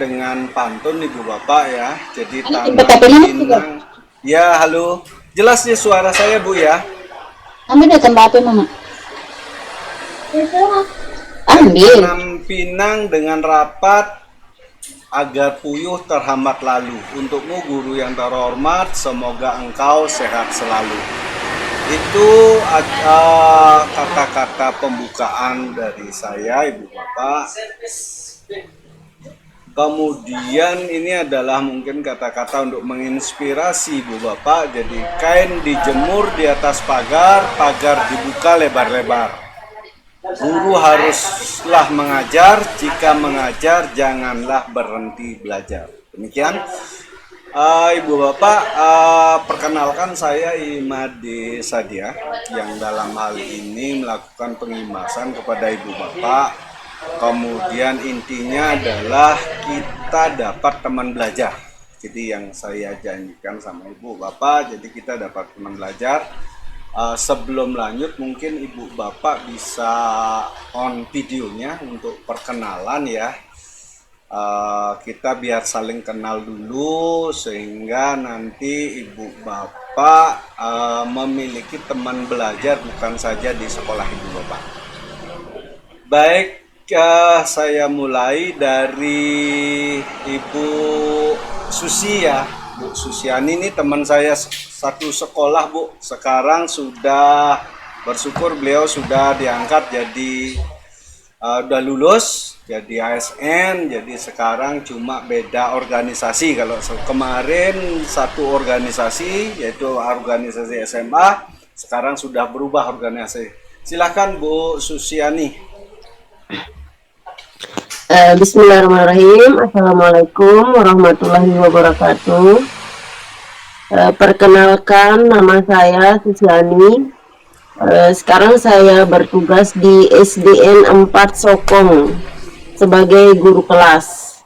dengan pantun Ibu Bapak ya. Jadi Ini Tanam PKP ini juga. Pinang. Ya, halo. Jelas ya suara saya Bu ya. Ambil deh tambah apa mama? Ambil. Tanam pinang dengan rapat agar puyuh terhambat lalu. Untukmu guru yang terhormat, semoga engkau sehat selalu. Itu kata-kata pembukaan dari saya Ibu Bapak. Kemudian ini adalah mungkin kata-kata untuk menginspirasi Ibu Bapak. Jadi kain dijemur di atas pagar, pagar dibuka lebar-lebar. Guru haruslah mengajar, jika mengajar janganlah berhenti belajar. Demikian Ibu Bapak, perkenalkan saya Imade Sadia yang dalam hal ini melakukan pengimasan kepada Ibu Bapak. Kemudian intinya adalah kita dapat teman belajar. Jadi yang saya janjikan sama Ibu Bapak, jadi kita dapat teman belajar. Sebelum lanjut mungkin Ibu Bapak bisa on videonya untuk perkenalan ya. Kita biar saling kenal dulu sehingga nanti Ibu Bapak memiliki teman belajar bukan saja di sekolah Ibu Bapak. Baik, saya mulai dari Ibu Susi ya. Bu Susiani ini teman saya satu sekolah Bu. Sekarang sudah bersyukur beliau sudah diangkat jadi udah lulus jadi ASN. Jadi sekarang cuma beda organisasi. Kalau kemarin satu organisasi yaitu organisasi SMA, sekarang sudah berubah organisasi. Silakan Bu Susiani. Bismillahirrahmanirrahim. Assalamualaikum warahmatullahi wabarakatuh. Perkenalkan, nama saya Susiani. Sekarang saya bertugas di SDN 4 Sokong sebagai guru kelas.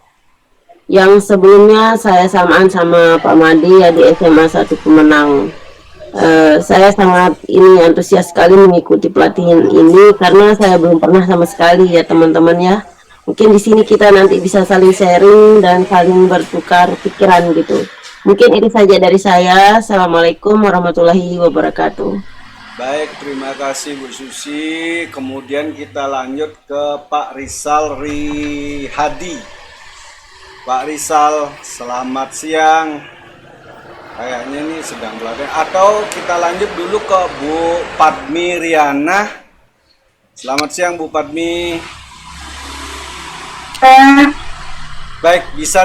Yang sebelumnya saya samaan sama Pak Madi ya di SMA 1 Pemenang. Saya sangat antusias sekali mengikuti pelatihan ini karena saya belum pernah sama sekali ya teman-teman ya. Mungkin di sini kita nanti bisa saling sharing dan saling bertukar pikiran gitu. Mungkin itu saja dari saya. Assalamualaikum warahmatullahi wabarakatuh. Baik, terima kasih Bu Susi. Kemudian kita lanjut ke Pak Rizal Rihadi. Pak Rizal, selamat siang. Kayaknya ini sedang belajar. Atau kita lanjut dulu ke Bu Padmi Riana. Selamat siang Bu Padmi. Baik, bisa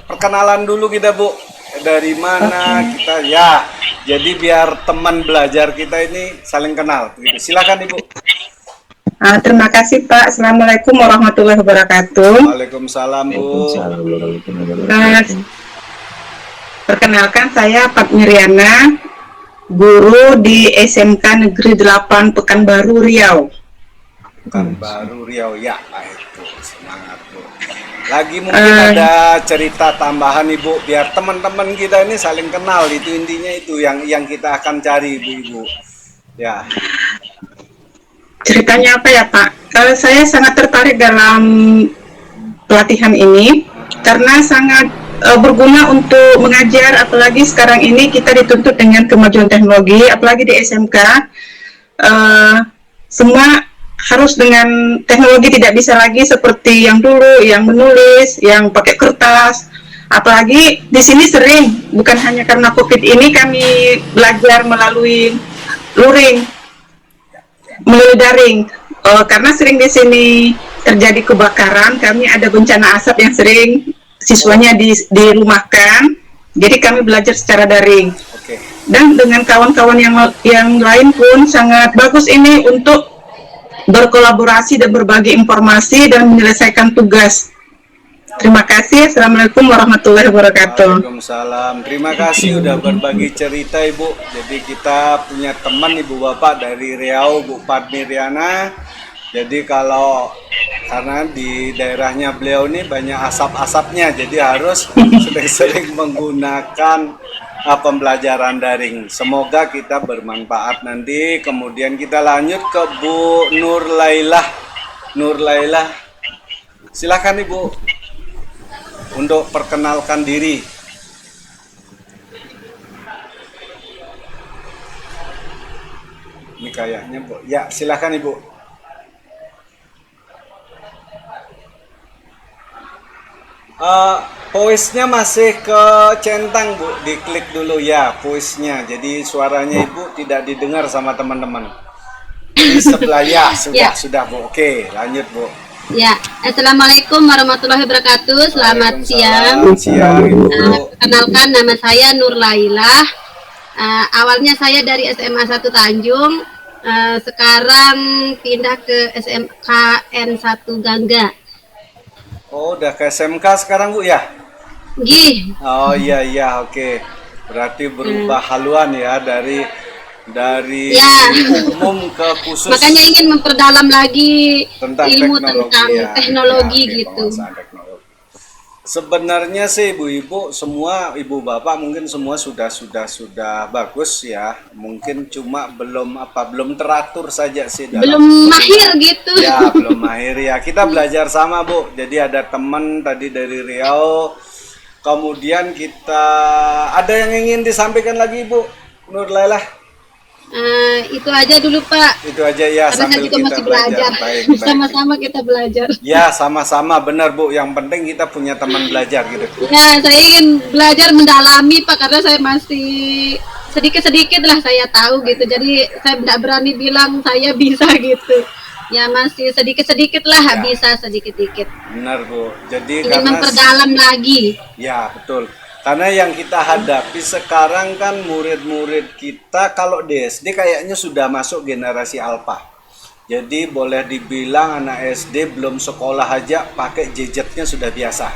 perkenalan dulu kita Bu. Dari mana kita ya. Jadi biar teman belajar kita ini saling kenal. Gitu. Silakan Ibu. Terima kasih Pak. Assalamualaikum warahmatullahi wabarakatuh. Waalaikumsalam Bu. Perkenalkan saya Padmi Riana, guru di SMK Negeri 8 Pekanbaru Riau. Pekanbaru Riau ya. Itu semangat Bu. Lagi mungkin ada cerita tambahan Ibu biar teman-teman kita ini saling kenal. Itu intinya itu yang kita akan cari Ibu. Ya. Ceritanya apa ya Pak? Saya sangat tertarik dalam pelatihan ini karena sangat berguna untuk mengajar, apalagi sekarang ini kita dituntut dengan kemajuan teknologi, apalagi di SMK semua harus dengan teknologi, tidak bisa lagi seperti yang dulu yang menulis, yang pakai kertas. Apalagi di sini sering, bukan hanya karena COVID ini kami belajar melalui luring, melalui daring. Karena sering di sini terjadi kebakaran, kami ada bencana asap yang sering siswanya dirumahkan, jadi kami belajar secara daring. Dan dengan kawan-kawan yang lain pun sangat bagus ini untuk berkolaborasi dan berbagi informasi dan menyelesaikan tugas. Terima kasih. Assalamualaikum warahmatullahi wabarakatuh. Waalaikumsalam. Terima kasih udah berbagi cerita Ibu. Jadi kita punya teman Ibu Bapak dari Riau, Bu Padmi Riana. Jadi karena di daerahnya beliau ini banyak asap-asapnya, jadi harus sering-sering menggunakan pembelajaran daring. Semoga kita bermanfaat nanti. Kemudian kita lanjut ke Bu Nur Lailah. Silakan Ibu. untuk perkenalkan diri. Ini kayaknya Bu. Ya, silakan Ibu. Voice-nya masih ke centang Bu, diklik dulu ya voice-nya. Jadi suaranya Ibu tidak didengar sama teman-teman. Di sebelah ya, sudah Bu. Oke, lanjut Bu. Ya, Assalamualaikum warahmatullahi wabarakatuh. Selamat siang. Siang Ibu. Perkenalkan, nama saya Nur Lailah. Awalnya saya dari SMA 1 Tanjung. Sekarang pindah ke SMKN 1 Gangga. Oh, udah ke SMK sekarang Bu ya? Gih, Oh iya oke. Berarti berubah haluan ya dari Ya. umum ke khusus makanya ingin memperdalam lagi tentang ilmu teknologi, tentang ya. teknologi Ya, oke, gitu. penguasaan teknologi. Sebenarnya sih ibu-ibu semua, ibu bapak mungkin semua sudah bagus ya. Mungkin cuma belum teratur saja sih dalam Belum mahir gitu. ya, belum mahir ya. Kita belajar sama Bu. Jadi ada teman tadi dari Riau. Kemudian kita ada yang ingin disampaikan lagi Bu Nur Lailah? Itu aja dulu Pak. Itu aja ya, Karena saya sambil juga kita masih belajar. Baik. Sama-sama kita belajar. Ya, sama-sama benar Bu. Yang penting kita punya teman belajar gitu. Ya, saya ingin belajar mendalami Pak, karena saya masih sedikit-sedikit lah saya tahu gitu. Jadi saya tidak berani bilang saya bisa gitu. Ya masih sedikit-sedikit lah, Ya. bisa sedikit-sedikit. Benar Bu. Jadi Ingin memperdalam lagi. ya betul. Karena yang kita hadapi sekarang kan murid-murid kita kalau di SD kayaknya sudah masuk generasi alpha. Jadi boleh dibilang anak SD belum sekolah aja pakai gadgetnya sudah biasa.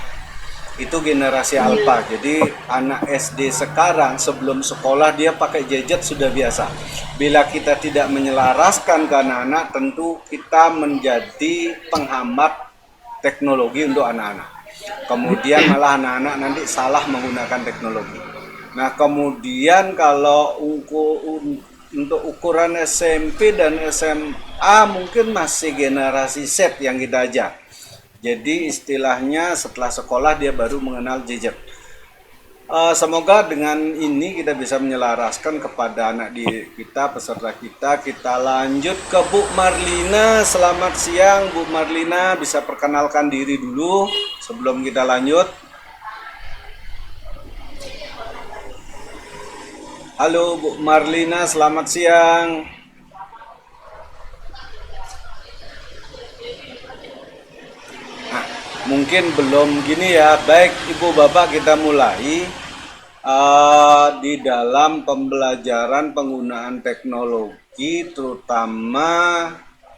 Itu generasi alpha. Jadi anak SD sekarang sebelum sekolah dia pakai gadget sudah biasa. Bila kita tidak menyelaraskan ke anak-anak, tentu kita menjadi penghambat teknologi untuk anak-anak. Kemudian malah anak-anak nanti salah menggunakan teknologi. Nah kemudian kalau untuk ukuran SMP dan SMA mungkin masih generasi Z yang kita ajar. Jadi istilahnya setelah sekolah dia baru mengenal gadget. Semoga dengan ini kita bisa menyelaraskan kepada anak kita, peserta kita. Kita lanjut ke Bu Marlina. Selamat siang Bu Marlina, bisa perkenalkan diri dulu sebelum kita lanjut. Halo Bu Marlina, selamat siang. Nah, mungkin belum gini ya. Baik Ibu Bapak, kita mulai. Di dalam pembelajaran penggunaan teknologi terutama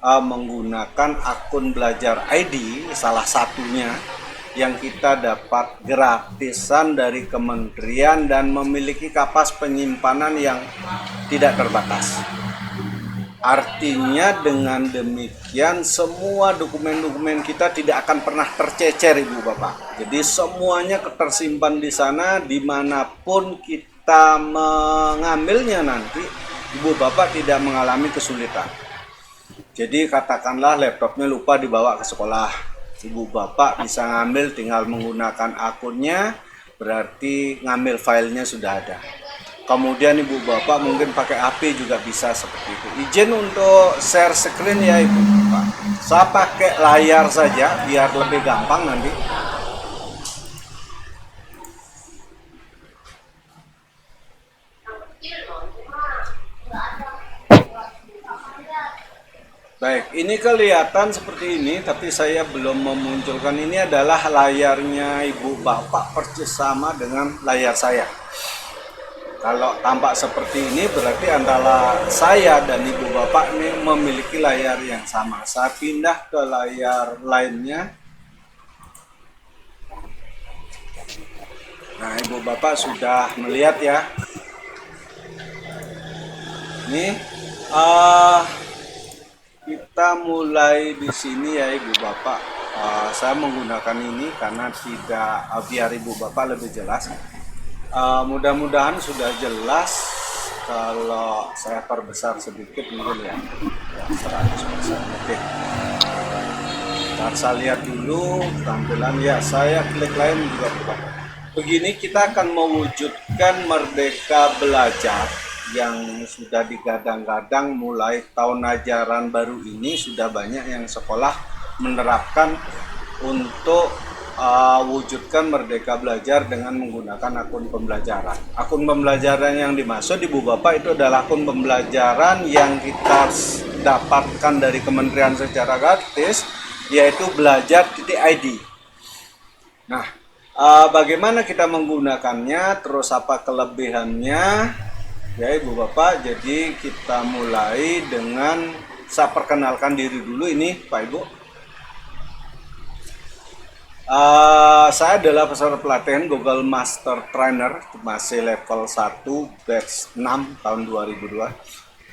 menggunakan akun belajar ID salah satunya yang kita dapat gratisan dari kementerian dan memiliki kapas penyimpanan yang tidak terbatas. Artinya dengan demikian semua dokumen-dokumen kita tidak akan pernah tercecer Ibu Bapak. Jadi semuanya tersimpan di sana dimanapun kita mengambilnya nanti Ibu Bapak tidak mengalami kesulitan. Jadi katakanlah laptopnya lupa dibawa ke sekolah. Ibu Bapak bisa ngambil tinggal menggunakan akunnya, berarti ngambil filenya sudah ada. Kemudian Ibu Bapak mungkin pakai HP juga bisa seperti itu. Izin untuk share screen ya Ibu Bapak. Saya pakai layar saja biar lebih gampang nanti. Baik, ini kelihatan seperti ini, tapi saya belum memunculkan. Ini adalah layarnya Ibu Bapak persis sama dengan layar saya. Kalau tampak seperti ini berarti antara saya dan Ibu Bapak ini memiliki layar yang sama. Saya pindah ke layar lainnya. Nah, Ibu Bapak sudah melihat ya. Ini kita mulai di sini ya Ibu Bapak. Saya menggunakan ini karena tidak biar Ibu Bapak lebih jelas. Mudah-mudahan sudah jelas. Kalau saya perbesar sedikit mungkin ya 100%. Oke. Kita Ntar saya lihat dulu tampilan, ya saya klik lain juga bukan. Begini kita akan mewujudkan Merdeka Belajar yang sudah digadang-gadang mulai tahun ajaran baru ini. Sudah banyak yang sekolah menerapkan untuk wujudkan Merdeka Belajar dengan menggunakan akun pembelajaran. Akun pembelajaran yang dimaksud Ibu Bapak itu adalah akun pembelajaran yang kita dapatkan dari kementerian secara gratis, yaitu belajar.id. Nah, bagaimana kita menggunakannya, terus apa kelebihannya, ya Ibu Bapak. Jadi kita mulai dengan saya perkenalkan diri dulu ini Pak Ibu. Saya adalah peserta pelatihan Google Master Trainer, masih level 1 batch 6 tahun 2002.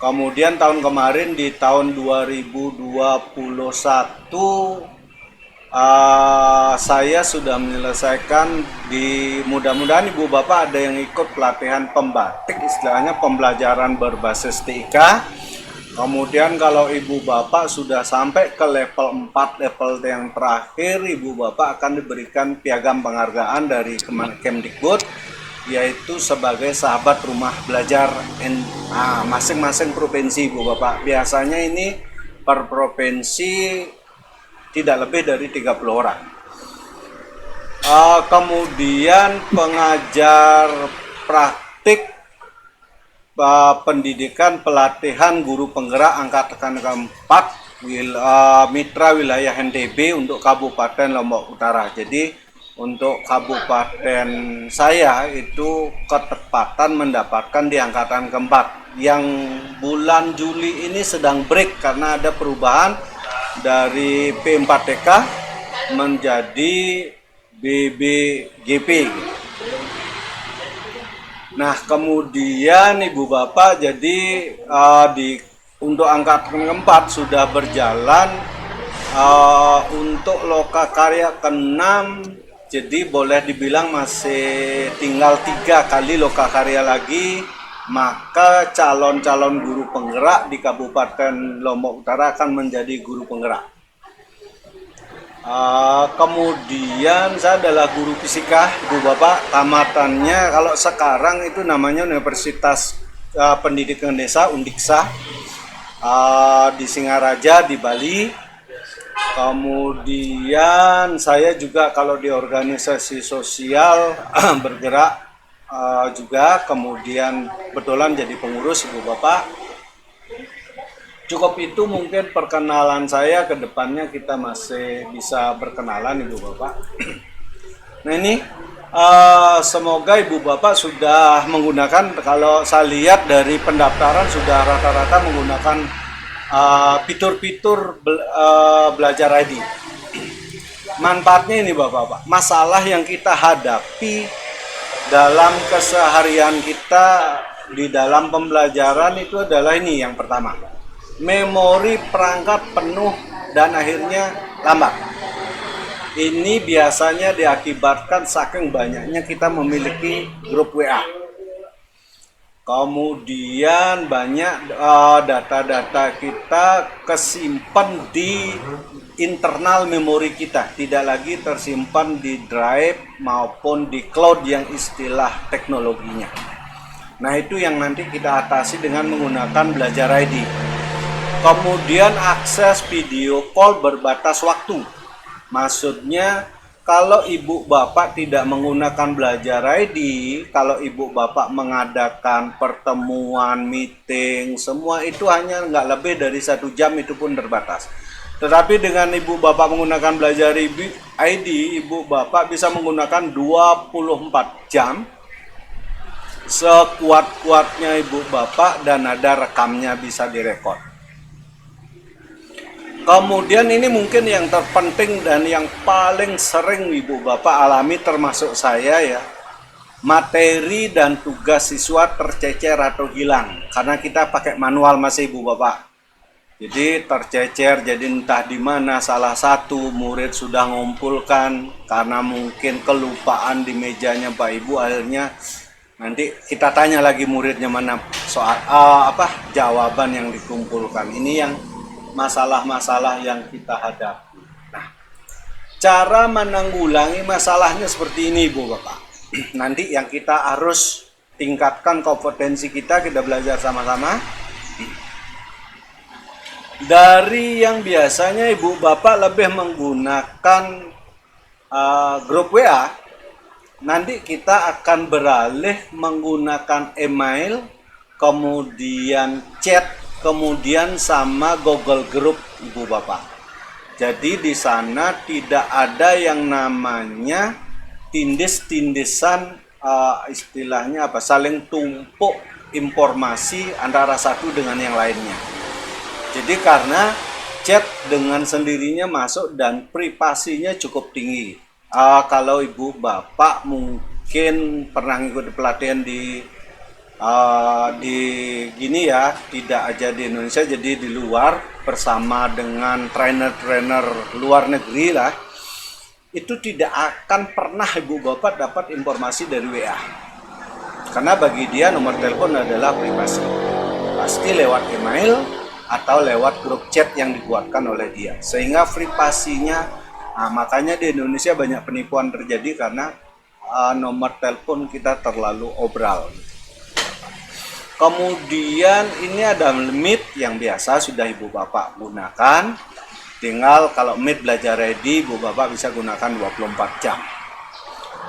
Kemudian tahun kemarin di tahun 2021 saya sudah menyelesaikan, mudah-mudahan Ibu Bapak ada yang ikut pelatihan pembatik, istilahnya pembelajaran berbasis TIK. Kemudian kalau Ibu Bapak sudah sampai ke level 4, level yang terakhir, Ibu Bapak akan diberikan piagam penghargaan dari Kemdikbud, yaitu sebagai sahabat rumah belajar masing-masing provinsi Ibu Bapak. Biasanya ini per provinsi tidak lebih dari 30 orang. Kemudian pengajar praktik pendidikan pelatihan guru penggerak angkatan keempat mitra wilayah NTB untuk Kabupaten Lombok Utara. Jadi untuk kabupaten saya itu ketepatan mendapatkan di angkatan keempat. Yang bulan Juli ini sedang break karena ada perubahan dari P4TK menjadi BBGP. Nah, kemudian Ibu Bapak jadi untuk angkatan keempat sudah berjalan, untuk lokakarya ke-6, jadi boleh dibilang masih tinggal 3 kali lokakarya lagi, maka calon-calon guru penggerak di Kabupaten Lombok Utara akan menjadi guru penggerak. Kemudian saya adalah guru fisika, Ibu Bapak. Tamatannya kalau sekarang itu namanya Universitas Pendidikan Desa Undiksa, di Singaraja di Bali. Kemudian saya juga kalau di organisasi sosial bergerak juga. Kemudian kebetulan jadi pengurus Ibu Bapak. Cukup itu mungkin perkenalan saya, ke depannya kita masih bisa berkenalan Ibu Bapak. Nah ini semoga Ibu Bapak sudah menggunakan, kalau saya lihat dari pendaftaran sudah rata-rata menggunakan fitur-fitur belajar ID. Manfaatnya ini Bapak-Bapak, masalah yang kita hadapi dalam keseharian kita di dalam pembelajaran itu adalah ini yang pertama. Memori perangkat penuh dan akhirnya lambat. Ini biasanya diakibatkan saking banyaknya kita memiliki grup WA. Kemudian banyak data-data kita kesimpan di internal memori kita, tidak lagi tersimpan di drive maupun di cloud yang istilah teknologinya. Nah itu yang nanti kita atasi dengan menggunakan Belajar ID. Kemudian akses video call berbatas waktu. Maksudnya kalau Ibu Bapak tidak menggunakan Belajar ID, kalau Ibu Bapak mengadakan pertemuan, meeting, semua itu hanya nggak lebih dari 1 jam, itu pun terbatas. Tetapi dengan Ibu Bapak menggunakan Belajar ID, Ibu Bapak bisa menggunakan 24 jam sekuat-kuatnya Ibu Bapak dan ada rekamnya bisa direkod. Kemudian ini mungkin yang terpenting dan yang paling sering Ibu Bapak alami termasuk saya ya. Materi dan tugas siswa tercecer atau hilang karena kita pakai manual masih Ibu Bapak. Jadi tercecer, jadi entah di mana salah satu murid sudah ngumpulkan karena mungkin kelupaan di mejanya Pak Ibu, akhirnya nanti kita tanya lagi muridnya mana soal jawaban yang dikumpulkan. Ini yang masalah-masalah yang kita hadapi. Nah, Cara menanggulangi masalahnya seperti ini, Ibu Bapak. Nanti yang kita harus tingkatkan kompetensi kita belajar sama-sama. Dari yang biasanya Ibu Bapak lebih menggunakan grup WA, nanti kita akan beralih menggunakan email, kemudian chat, kemudian sama Google Group, Ibu Bapak. Jadi di sana tidak ada yang namanya tindis-tindisan, istilahnya apa, saling tumpuk informasi antara satu dengan yang lainnya. Jadi karena chat dengan sendirinya masuk dan privasinya cukup tinggi. Kalau Ibu Bapak mungkin pernah ngikuti pelatihan di gini ya, tidak aja di Indonesia, jadi di luar bersama dengan trainer-trainer luar negeri lah, itu tidak akan pernah Ibu Bapak dapat informasi dari WA, karena bagi dia nomor telepon adalah privasi, pasti lewat email atau lewat grup chat yang dibuatkan oleh dia, sehingga privasinya, makanya di Indonesia banyak penipuan terjadi karena nomor telepon kita terlalu obral. Kemudian ini ada Meet yang biasa sudah Ibu Bapak gunakan. Tinggal kalau Meet belajar ready, Ibu Bapak bisa gunakan 24 jam.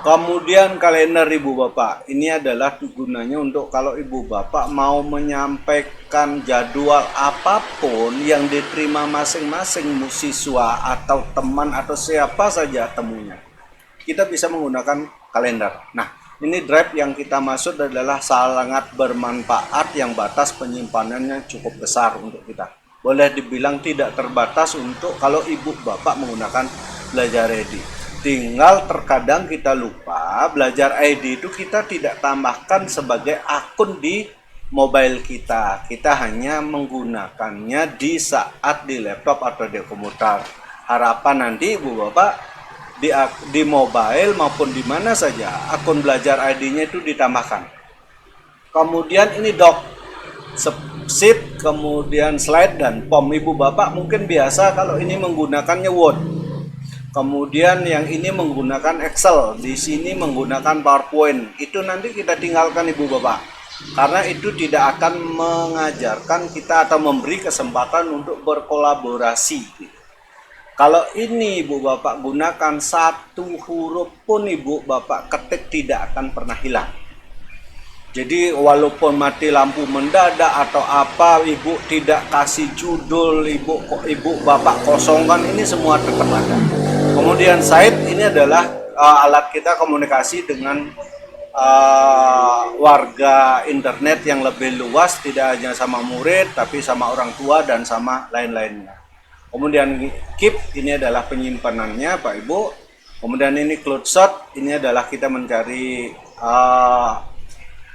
Kemudian kalender Ibu Bapak. Ini adalah gunanya untuk kalau Ibu Bapak mau menyampaikan jadwal apapun yang diterima masing-masing siswa atau teman atau siapa saja temunya. Kita bisa menggunakan kalender. Nah, ini drive yang kita maksud adalah sangat bermanfaat yang batas penyimpanannya cukup besar untuk kita. Boleh dibilang tidak terbatas untuk kalau Ibu Bapak menggunakan belajar ready. Tinggal terkadang kita lupa belajar ID itu kita tidak tambahkan sebagai akun di mobile kita. Kita hanya menggunakannya di saat di laptop atau di komputer. Harapan nanti Ibu Bapak di mobile maupun di mana saja akun belajar ID-nya itu ditambahkan. Kemudian ini doc, sheet, kemudian slide dan POM. Ibu Bapak mungkin biasa kalau ini menggunakannya Word. Kemudian yang ini menggunakan Excel, di sini menggunakan PowerPoint. Itu nanti kita tinggalkan Ibu Bapak. Karena itu tidak akan mengajarkan kita atau memberi kesempatan untuk berkolaborasi. Kalau ini Ibu Bapak gunakan satu huruf pun Ibu Bapak ketik tidak akan pernah hilang. Jadi walaupun mati lampu mendadak atau apa, Ibu tidak kasih judul, Ibu Bapak kosongkan, ini semua tetap ada. Kemudian site ini adalah alat kita komunikasi dengan warga internet yang lebih luas, tidak hanya sama murid tapi sama orang tua dan sama lain-lainnya. Kemudian keep, ini adalah penyimpanannya Pak Ibu. Kemudian ini cloud shot, ini adalah kita mencari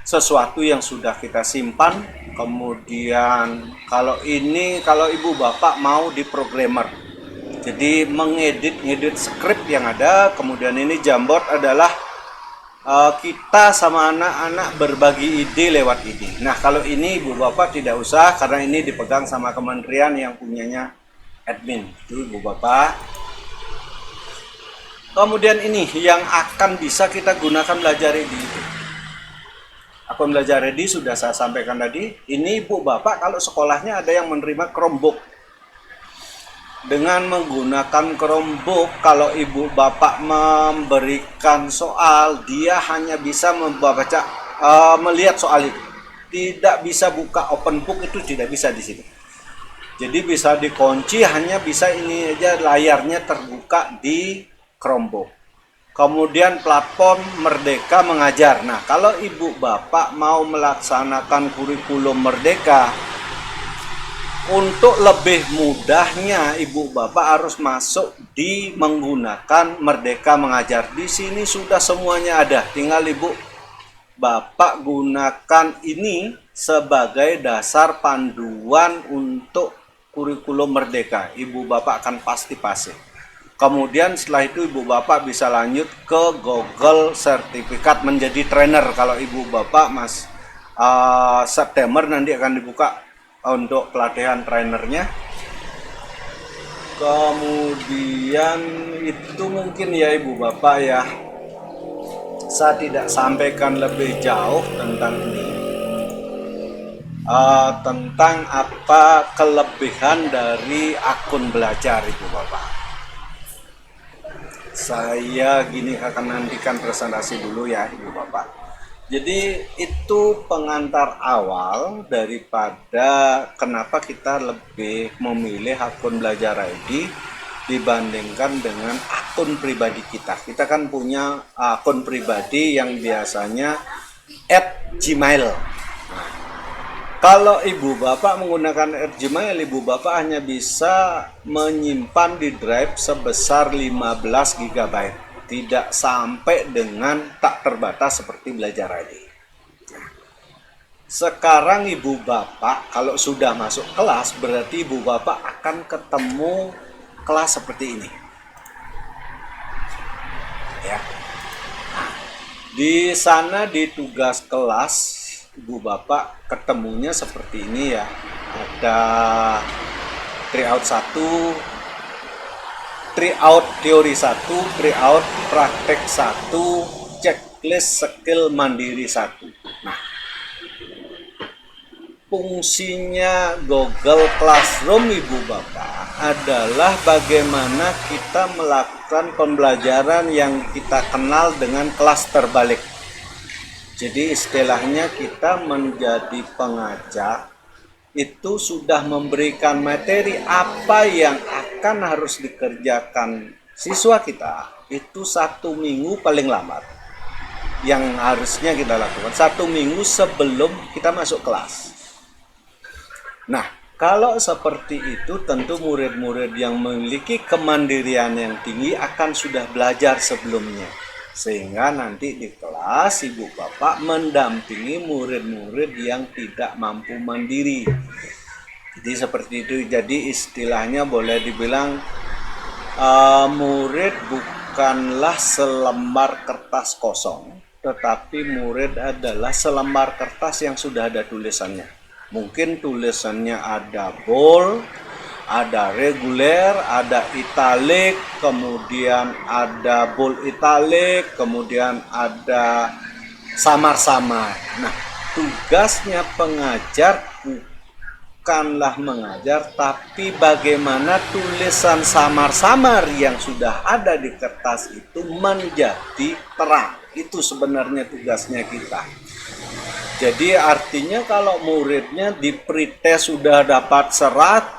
sesuatu yang sudah kita simpan. Kemudian kalau ini, kalau Ibu Bapak mau di programmer, jadi mengedit script yang ada. Kemudian ini Jamboard adalah kita sama anak-anak berbagi ide lewat ini. Nah kalau ini Ibu Bapak tidak usah, karena ini dipegang sama kementerian yang punyanya admin, itu Ibu Bapak. Kemudian ini yang akan bisa kita gunakan belajar ready itu. Akun belajar ready sudah saya sampaikan tadi. Ini Ibu Bapak kalau sekolahnya ada yang menerima Chromebook. Dengan menggunakan Chromebook, kalau Ibu Bapak memberikan soal, dia hanya bisa membaca, melihat soal itu. Tidak bisa buka open book, itu tidak bisa di sini. Jadi bisa dikunci, hanya bisa ini aja, layarnya terbuka di Chromebook. Kemudian platform Merdeka Mengajar. Nah, kalau Ibu Bapak mau melaksanakan kurikulum Merdeka, untuk lebih mudahnya Ibu Bapak harus masuk di menggunakan Merdeka Mengajar. Di sini sudah semuanya ada, tinggal Ibu Bapak gunakan ini sebagai dasar panduan untuk kurikulum Merdeka. Ibu Bapak akan pasti pasif. Kemudian setelah itu Ibu Bapak bisa lanjut ke Google sertifikat menjadi trainer. Kalau Ibu Bapak September nanti akan dibuka untuk pelatihan trainernya. Kemudian itu mungkin ya Ibu Bapak ya, saya tidak sampaikan lebih jauh tentang ini. Tentang apa kelebihan dari akun belajar Ibu Bapak. Saya gini akan nantikan presentasi dulu ya Ibu Bapak. Jadi itu pengantar awal daripada kenapa kita lebih memilih akun belajar ID dibandingkan dengan akun pribadi kita. Kita kan punya akun pribadi yang biasanya @gmail. Kalau Ibu Bapak menggunakan Gmail, Ibu Bapak hanya bisa menyimpan di drive sebesar 15 GB. Tidak sampai dengan tak terbatas seperti belajar ID. Sekarang Ibu Bapak kalau sudah masuk kelas, berarti Ibu Bapak akan ketemu kelas seperti ini. Ya. Nah, di sana di tugas kelas Ibu Bapak ketemunya seperti ini ya. Ada tryout 1, tryout teori 1, tryout praktek 1, checklist skill mandiri 1. Nah, fungsinya Google Classroom Ibu Bapak adalah bagaimana kita melakukan pembelajaran yang kita kenal dengan kelas terbalik. Jadi istilahnya kita menjadi pengajar itu sudah memberikan materi apa yang akan harus dikerjakan siswa kita itu 1 minggu paling lambat yang harusnya kita lakukan 1 minggu sebelum kita masuk kelas. Nah, kalau seperti itu tentu murid-murid yang memiliki kemandirian yang tinggi akan sudah belajar sebelumnya. Sehingga nanti di kelas Ibu Bapak mendampingi murid-murid yang tidak mampu mandiri. Jadi seperti itu. Jadi istilahnya boleh dibilang murid bukanlah selembar kertas kosong, tetapi murid adalah selembar kertas yang sudah ada tulisannya. Mungkin tulisannya ada bold, ada reguler, ada italic, kemudian ada bold italic, kemudian ada samar-samar. Nah, tugasnya pengajar bukanlah mengajar, tapi bagaimana tulisan samar-samar yang sudah ada di kertas itu menjadi terang. Itu sebenarnya tugasnya kita. Jadi artinya kalau muridnya di pretest sudah dapat 100,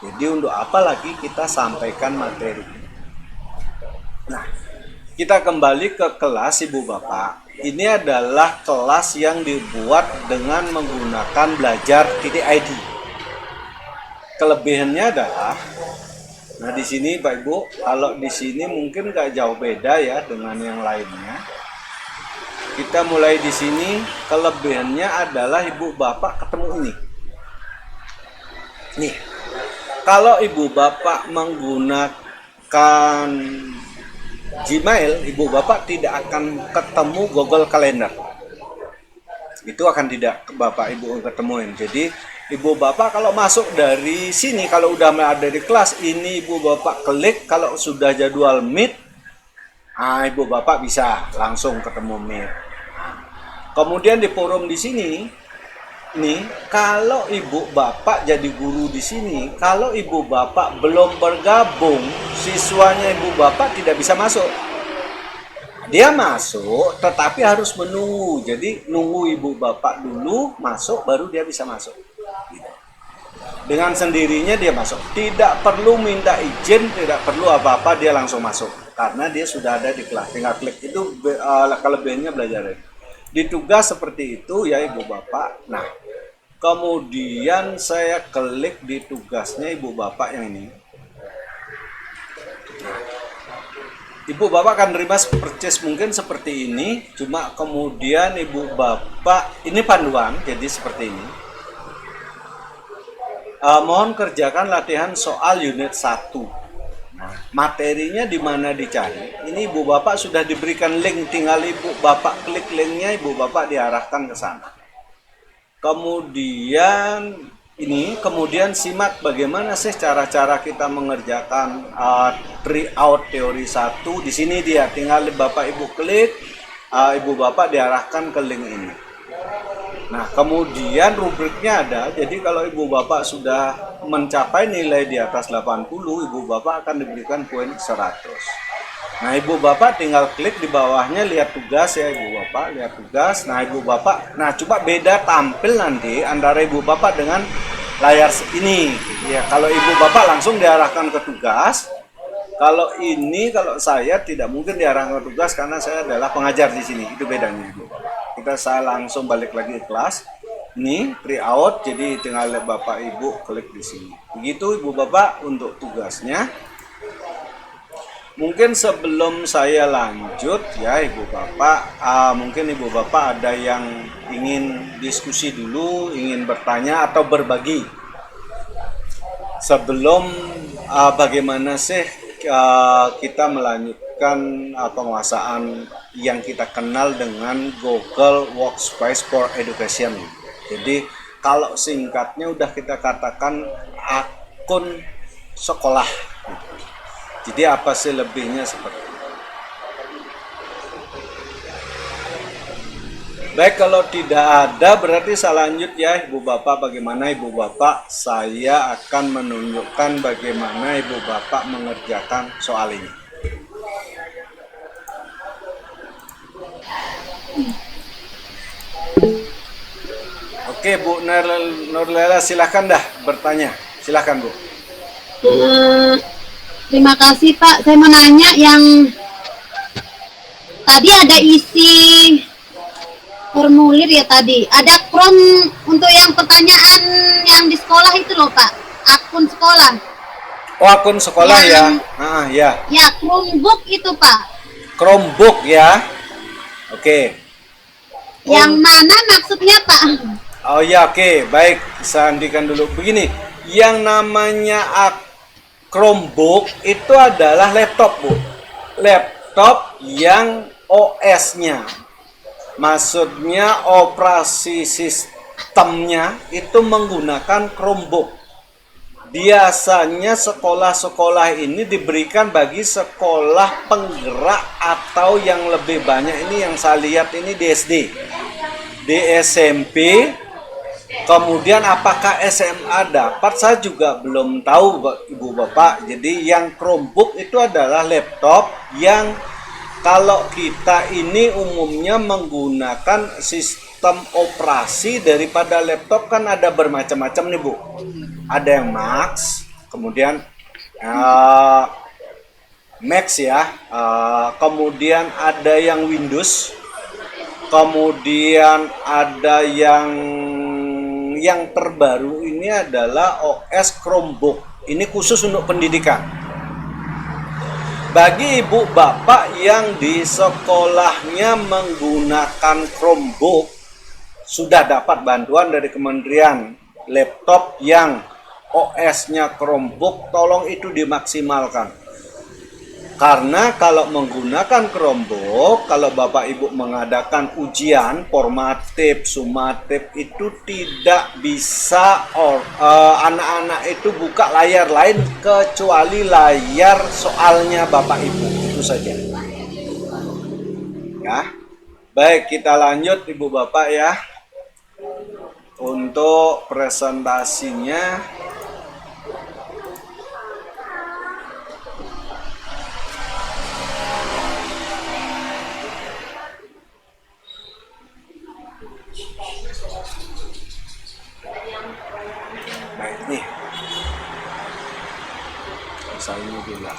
jadi untuk apa lagi kita sampaikan materi. Nah, kita kembali ke kelas Ibu Bapak. Ini adalah kelas yang dibuat dengan menggunakan belajar.id. Kelebihannya adalah, nah di sini Pak Ibu, kalau di sini mungkin nggak jauh beda ya dengan yang lainnya. Kita mulai di sini, kelebihannya adalah Ibu Bapak ketemu ini. Nih, kalau Ibu Bapak menggunakan Gmail, Ibu Bapak tidak akan ketemu Google Calendar. Itu akan tidak Bapak Ibu ketemuin. Jadi Ibu Bapak kalau masuk dari sini, kalau udah ada di kelas, ini Ibu Bapak klik, kalau sudah jadwal meet, Ibu Bapak bisa langsung ketemu meet. Kemudian di forum di sini, nih kalau Ibu Bapak jadi guru di sini, kalau Ibu Bapak belum bergabung, siswanya Ibu Bapak tidak bisa masuk. Dia masuk, tetapi harus menunggu. Jadi nunggu Ibu Bapak dulu masuk, baru dia bisa masuk. Dengan sendirinya dia masuk. Tidak perlu minta izin, tidak perlu apa-apa, dia langsung masuk. Karena dia sudah ada di kelas. Tinggal klik, itu kelebihannya belajar. Di tugas seperti itu ya Ibu Bapak. Nah, kemudian saya klik di tugasnya Ibu Bapak yang ini. Ibu Bapak akan terima purchase mungkin seperti ini. Cuma kemudian Ibu Bapak, ini panduan, jadi seperti ini. Mohon kerjakan latihan soal unit 1. Nah, materinya di mana dicari? Ini Ibu Bapak sudah diberikan link, tinggal Ibu Bapak klik linknya, Ibu Bapak diarahkan ke sana. Kemudian ini, kemudian simak bagaimana sih cara-cara kita mengerjakan tryout teori 1. Di sini dia, tinggal Bapak Ibu klik, Ibu Bapak diarahkan ke link ini. Nah, kemudian rubriknya ada. Jadi kalau Ibu Bapak sudah mencapai nilai di atas 80, Ibu Bapak akan diberikan poin 100. Nah, Ibu Bapak tinggal klik di bawahnya, lihat tugas ya Ibu Bapak, lihat tugas. Nah, Ibu Bapak, nah coba beda tampil nanti antara Ibu Bapak dengan layar ini. Ya, kalau Ibu Bapak langsung diarahkan ke tugas. Kalau ini, kalau saya tidak mungkin diarahkan ke tugas karena saya adalah pengajar di sini. Itu bedanya Ibu Bapak. Saya langsung balik lagi ke kelas. Ini tryout, jadi tinggal Bapak Ibu klik di sini. Begitu Ibu Bapak untuk tugasnya. Mungkin sebelum saya lanjut ya Ibu Bapak, mungkin Ibu Bapak ada yang ingin diskusi dulu, ingin bertanya atau berbagi. Sebelum bagaimana sih kita melanjutkan penguasaan yang kita kenal dengan Google Workspace for Education. Jadi kalau singkatnya udah kita katakan akun sekolah. Jadi apa sih lebihnya seperti itu? Baik, kalau tidak ada berarti saya lanjut ya Ibu Bapak. Bagaimana Ibu Bapak? Saya akan menunjukkan bagaimana Ibu Bapak mengerjakan soal ini. Oke Bu Nurlela, silahkan dah bertanya. Silahkan Bu. Terima kasih Pak. Saya mau nanya yang tadi ada isi formulir ya tadi. Ada Chrome untuk yang pertanyaan yang di sekolah itu loh Pak. Akun sekolah. Oh, akun sekolah ya. Ya. Ya, Chromebook itu Pak. Chromebook ya. Oke. Yang mana maksudnya Pak? Oh ya, oke. Baik, saya hentikan dulu. Begini, yang namanya Chromebook itu adalah laptop, Bu. Laptop yang OS-nya, maksudnya operasi sistemnya itu menggunakan Chromebook. Biasanya sekolah-sekolah ini diberikan bagi sekolah penggerak atau yang lebih banyak ini yang saya lihat ini di SD, di SMP. Kemudian apakah SMA dapat, saya juga belum tahu Ibu Bapak. Jadi yang Chromebook itu adalah laptop yang kalau kita ini umumnya menggunakan sistem operasi daripada laptop kan ada bermacam-macam nih Bu. Ada yang Max, kemudian Max ya, kemudian ada yang Windows, kemudian ada yang terbaru ini adalah OS Chromebook. Ini khusus untuk pendidikan. Bagi ibu bapak yang di sekolahnya menggunakan Chromebook, sudah dapat bantuan dari kementerian laptop yang OS-nya Chromebook, tolong itu dimaksimalkan. Karena kalau menggunakan Chromebook, kalau Bapak Ibu mengadakan ujian formatif, sumatif itu tidak bisa anak-anak itu buka layar lain kecuali layar soalnya Bapak Ibu. Itu saja. Ya. Baik, kita lanjut Ibu Bapak ya. Untuk presentasinya baik nih, misalnya dulu.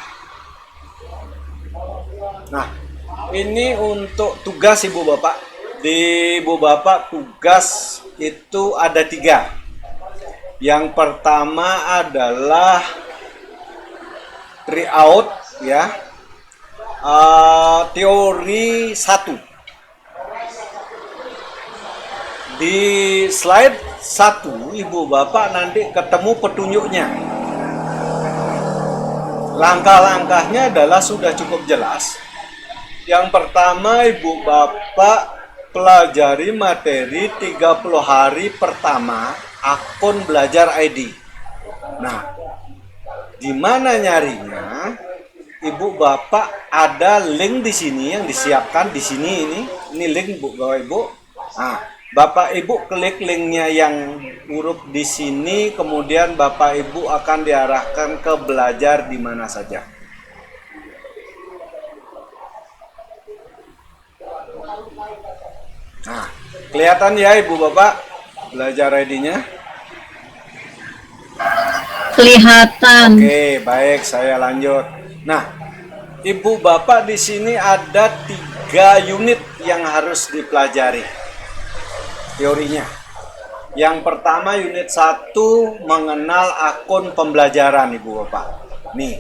Nah, ini untuk tugas Ibu Bapak. Di Ibu Bapak tugas itu ada 3. Yang pertama adalah tryout ya, teori 1. Di slide 1 Ibu Bapak nanti ketemu petunjuknya. Langkah-langkahnya adalah sudah cukup jelas. Yang pertama Ibu Bapak pelajari materi 30 hari pertama akun belajar ID. Nah, di mana nyarinya? Ibu bapak ada link di sini yang disiapkan di sini ini link Bu Bapak Ibu. Nah, Bapak Ibu klik linknya yang huruf di sini, kemudian Bapak Ibu akan diarahkan ke belajar di mana saja. Nah, kelihatan ya Ibu Bapak belajar ID-nya? Kelihatan. Oke, baik, saya lanjut. Nah, Ibu Bapak di sini ada 3 unit yang harus dipelajari teorinya. Yang pertama unit 1 mengenal akun pembelajaran Ibu Bapak. Nih,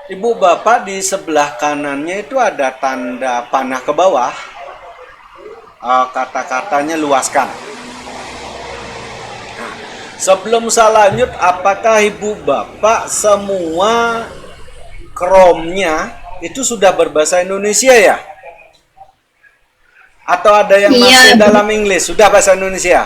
Ibu Bapak di sebelah kanannya itu ada tanda panah ke bawah. Kata-katanya luaskan. Nah, sebelum saya lanjut, apakah Ibu Bapak semua Chrome-nya itu sudah berbahasa Indonesia ya? Atau ada yang masih dalam Inggris? Sudah bahasa Indonesia?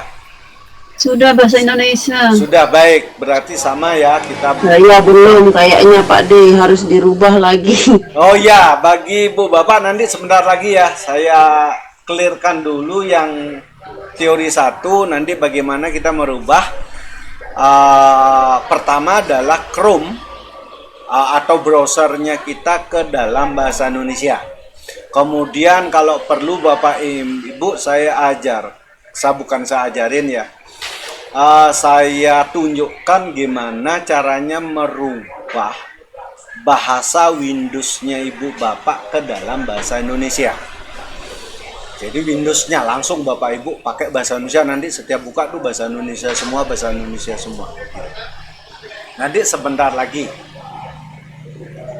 Sudah bahasa Indonesia. Sudah, baik. Berarti sama ya kita. Saya belum kayaknya Pak D, harus dirubah lagi. Oh ya, bagi Ibu Bapak nanti sebentar lagi ya. Saya clearkan dulu yang teori 1, nanti bagaimana kita merubah. Pertama adalah Chrome atau browsernya kita ke dalam bahasa Indonesia. Kemudian kalau perlu Bapak Ibu saya ajarin ya. Saya tunjukkan gimana caranya merubah bahasa Windows-nya Ibu Bapak ke dalam bahasa Indonesia. Jadi Windows-nya langsung Bapak Ibu pakai bahasa Indonesia, nanti setiap buka tuh bahasa Indonesia semua, bahasa Indonesia semua. Nanti sebentar lagi.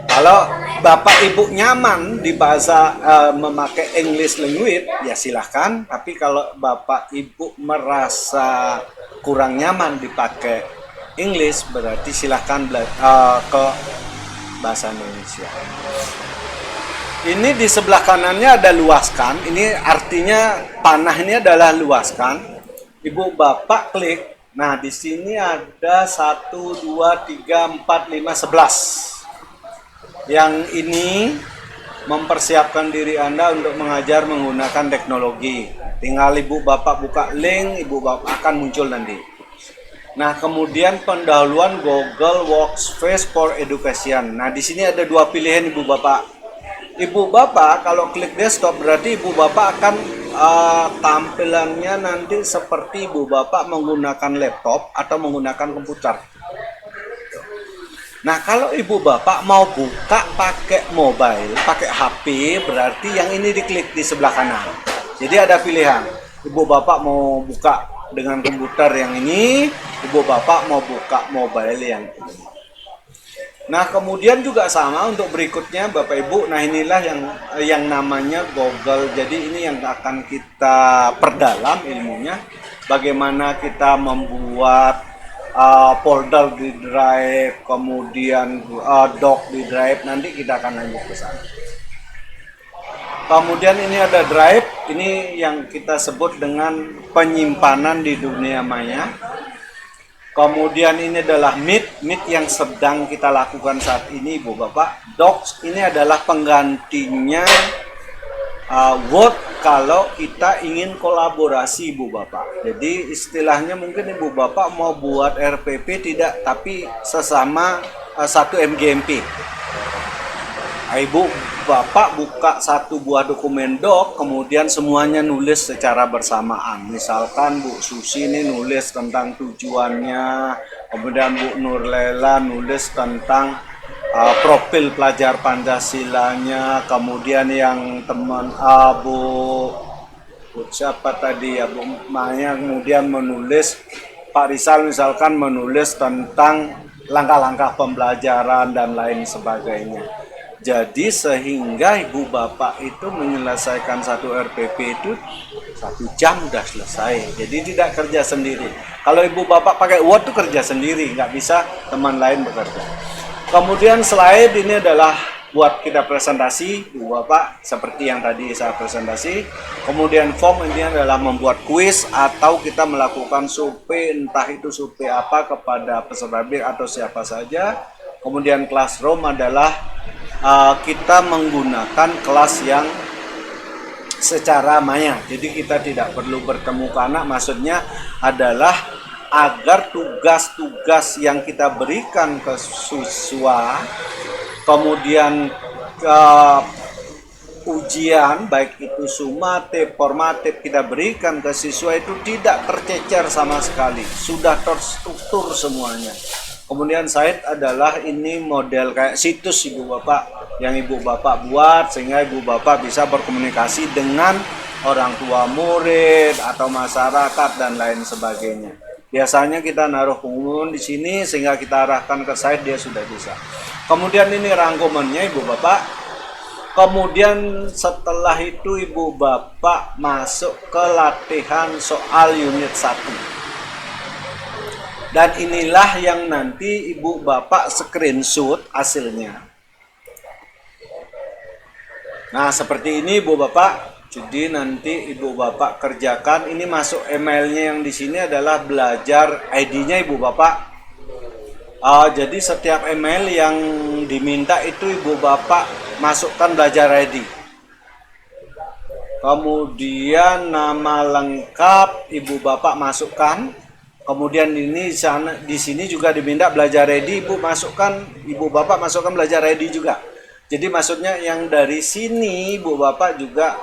Kalau Bapak Ibu nyaman di bahasa memakai English language, ya silahkan. Tapi kalau Bapak Ibu merasa kurang nyaman dipakai English, berarti silahkan ke bahasa Indonesia. Ini di sebelah kanannya ada luaskan. Ini artinya panah ini adalah luaskan. Ibu Bapak klik. Nah, di sini ada 1, 2, 3, 4, 5, 11. Yang ini mempersiapkan diri Anda untuk mengajar menggunakan teknologi. Tinggal Ibu Bapak buka link, Ibu Bapak akan muncul nanti. Nah, kemudian pendahuluan Google Workspace for Education. Nah, di sini ada 2 pilihan Ibu Bapak. Ibu Bapak kalau klik desktop berarti Ibu Bapak akan tampilannya nanti seperti Ibu Bapak menggunakan laptop atau menggunakan komputer. Nah, kalau Ibu Bapak mau buka pakai mobile, pakai HP, berarti yang ini diklik di sebelah kanan. Jadi ada pilihan. Ibu Bapak mau buka dengan komputer yang ini, Ibu Bapak mau buka mobile yang ini. Nah, kemudian juga sama untuk berikutnya Bapak Ibu. Nah, inilah yang namanya Google. Jadi ini yang akan kita perdalam ilmunya. Bagaimana kita membuat folder di Drive, kemudian doc di Drive. Nanti kita akan lanjut ke sana. Kemudian ini ada Drive. Ini yang kita sebut dengan penyimpanan di dunia maya. Kemudian ini adalah Meet yang sedang kita lakukan saat ini Ibu Bapak. Docs ini adalah penggantinya Word kalau kita ingin kolaborasi Ibu Bapak. Jadi istilahnya mungkin Ibu Bapak mau buat RPP tidak, tapi sesama 1 MGMP. Ibu Bapak buka satu buah dokumen doc, kemudian semuanya nulis secara bersamaan. Misalkan Bu Susi ini nulis tentang tujuannya, kemudian Bu Nurlela nulis tentang profil pelajar Pancasilanya, kemudian yang teman Bu siapa tadi ya Bu Maya kemudian menulis, Pak Rizal misalkan menulis tentang langkah-langkah pembelajaran dan lain sebagainya. Jadi sehingga Ibu Bapak itu menyelesaikan satu RPP itu 1 jam udah selesai. Jadi tidak kerja sendiri. Kalau Ibu Bapak pakai Word itu kerja sendiri, nggak bisa teman lain bekerja. Kemudian slide ini adalah buat kita presentasi, Ibu Bapak, seperti yang tadi saya presentasi. Kemudian form ini adalah membuat kuis atau kita melakukan survei, entah itu survei apa kepada peserta didik atau siapa saja. Kemudian classroom adalah kita menggunakan kelas yang secara maya, jadi kita tidak perlu bertemu ke anak. Maksudnya adalah agar tugas-tugas yang kita berikan ke siswa, kemudian ujian baik itu sumatif, formatif kita berikan ke siswa itu tidak tercecer sama sekali, sudah terstruktur semuanya. Kemudian Said adalah ini model kayak situs Ibu Bapak yang Ibu Bapak buat sehingga Ibu Bapak bisa berkomunikasi dengan orang tua murid atau masyarakat dan lain sebagainya. Biasanya kita naruh pengumuman di sini sehingga kita arahkan ke Said, dia sudah bisa. Kemudian ini rangkumannya Ibu Bapak. Kemudian setelah itu Ibu Bapak masuk ke latihan soal unit 1. Dan inilah yang nanti Ibu Bapak screenshot hasilnya. Nah, seperti ini Ibu Bapak. Jadi nanti Ibu Bapak kerjakan. Ini masuk emailnya yang di sini adalah belajar ID-nya Ibu Bapak. Jadi setiap email yang diminta itu Ibu Bapak masukkan belajar ID. Kemudian nama lengkap Ibu Bapak masukkan. Kemudian ini di sini juga diminta belajar ID, Ibu Bapak masukkan belajar ID juga. Jadi maksudnya yang dari sini Ibu Bapak juga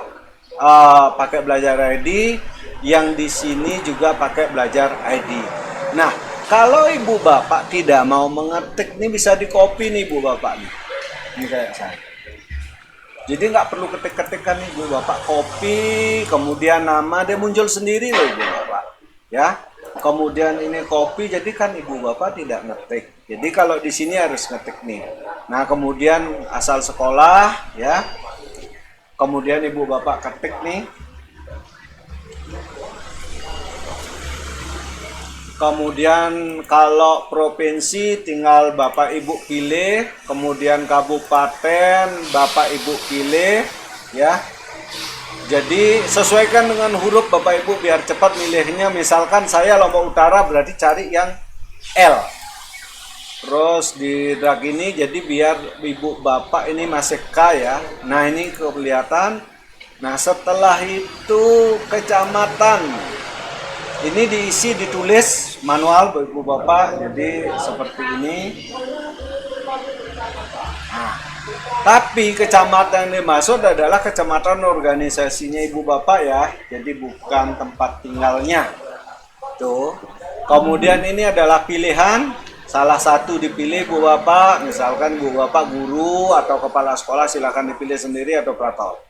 pakai belajar ID, yang di sini juga pakai belajar ID. Nah, kalau Ibu Bapak tidak mau mengetik, ini bisa di copy nih Ibu Bapak nih. Ini kayak saya. Jadi nggak perlu ketik-ketikan nih Ibu Bapak, copy, kemudian nama dia muncul sendiri loh Ibu Bapak, ya. Kemudian ini copy, jadi kan Ibu Bapak tidak ngetik. Jadi kalau di sini harus ngetik nih. Nah, kemudian asal sekolah, ya. Kemudian Ibu Bapak ketik nih. Kemudian kalau provinsi tinggal Bapak Ibu pilih, kemudian kabupaten Bapak Ibu pilih, ya. Jadi sesuaikan dengan huruf Bapak Ibu biar cepat milihnya. Misalkan saya Lombok Utara, berarti cari yang L. Terus di drag ini, jadi biar Ibu Bapak ini masih K ya. Nah ini kelihatan. Nah setelah itu kecamatan. Ini diisi, ditulis manual Ibu Bapak. Jadi seperti ini. Nah, tapi kecamatan yang dimaksud adalah kecamatan organisasinya Ibu Bapak ya. Jadi bukan tempat tinggalnya. Tuh. Kemudian ini adalah pilihan. Salah satu dipilih Ibu Bapak. Misalkan Ibu Bapak guru atau kepala sekolah, silakan dipilih sendiri atau prator.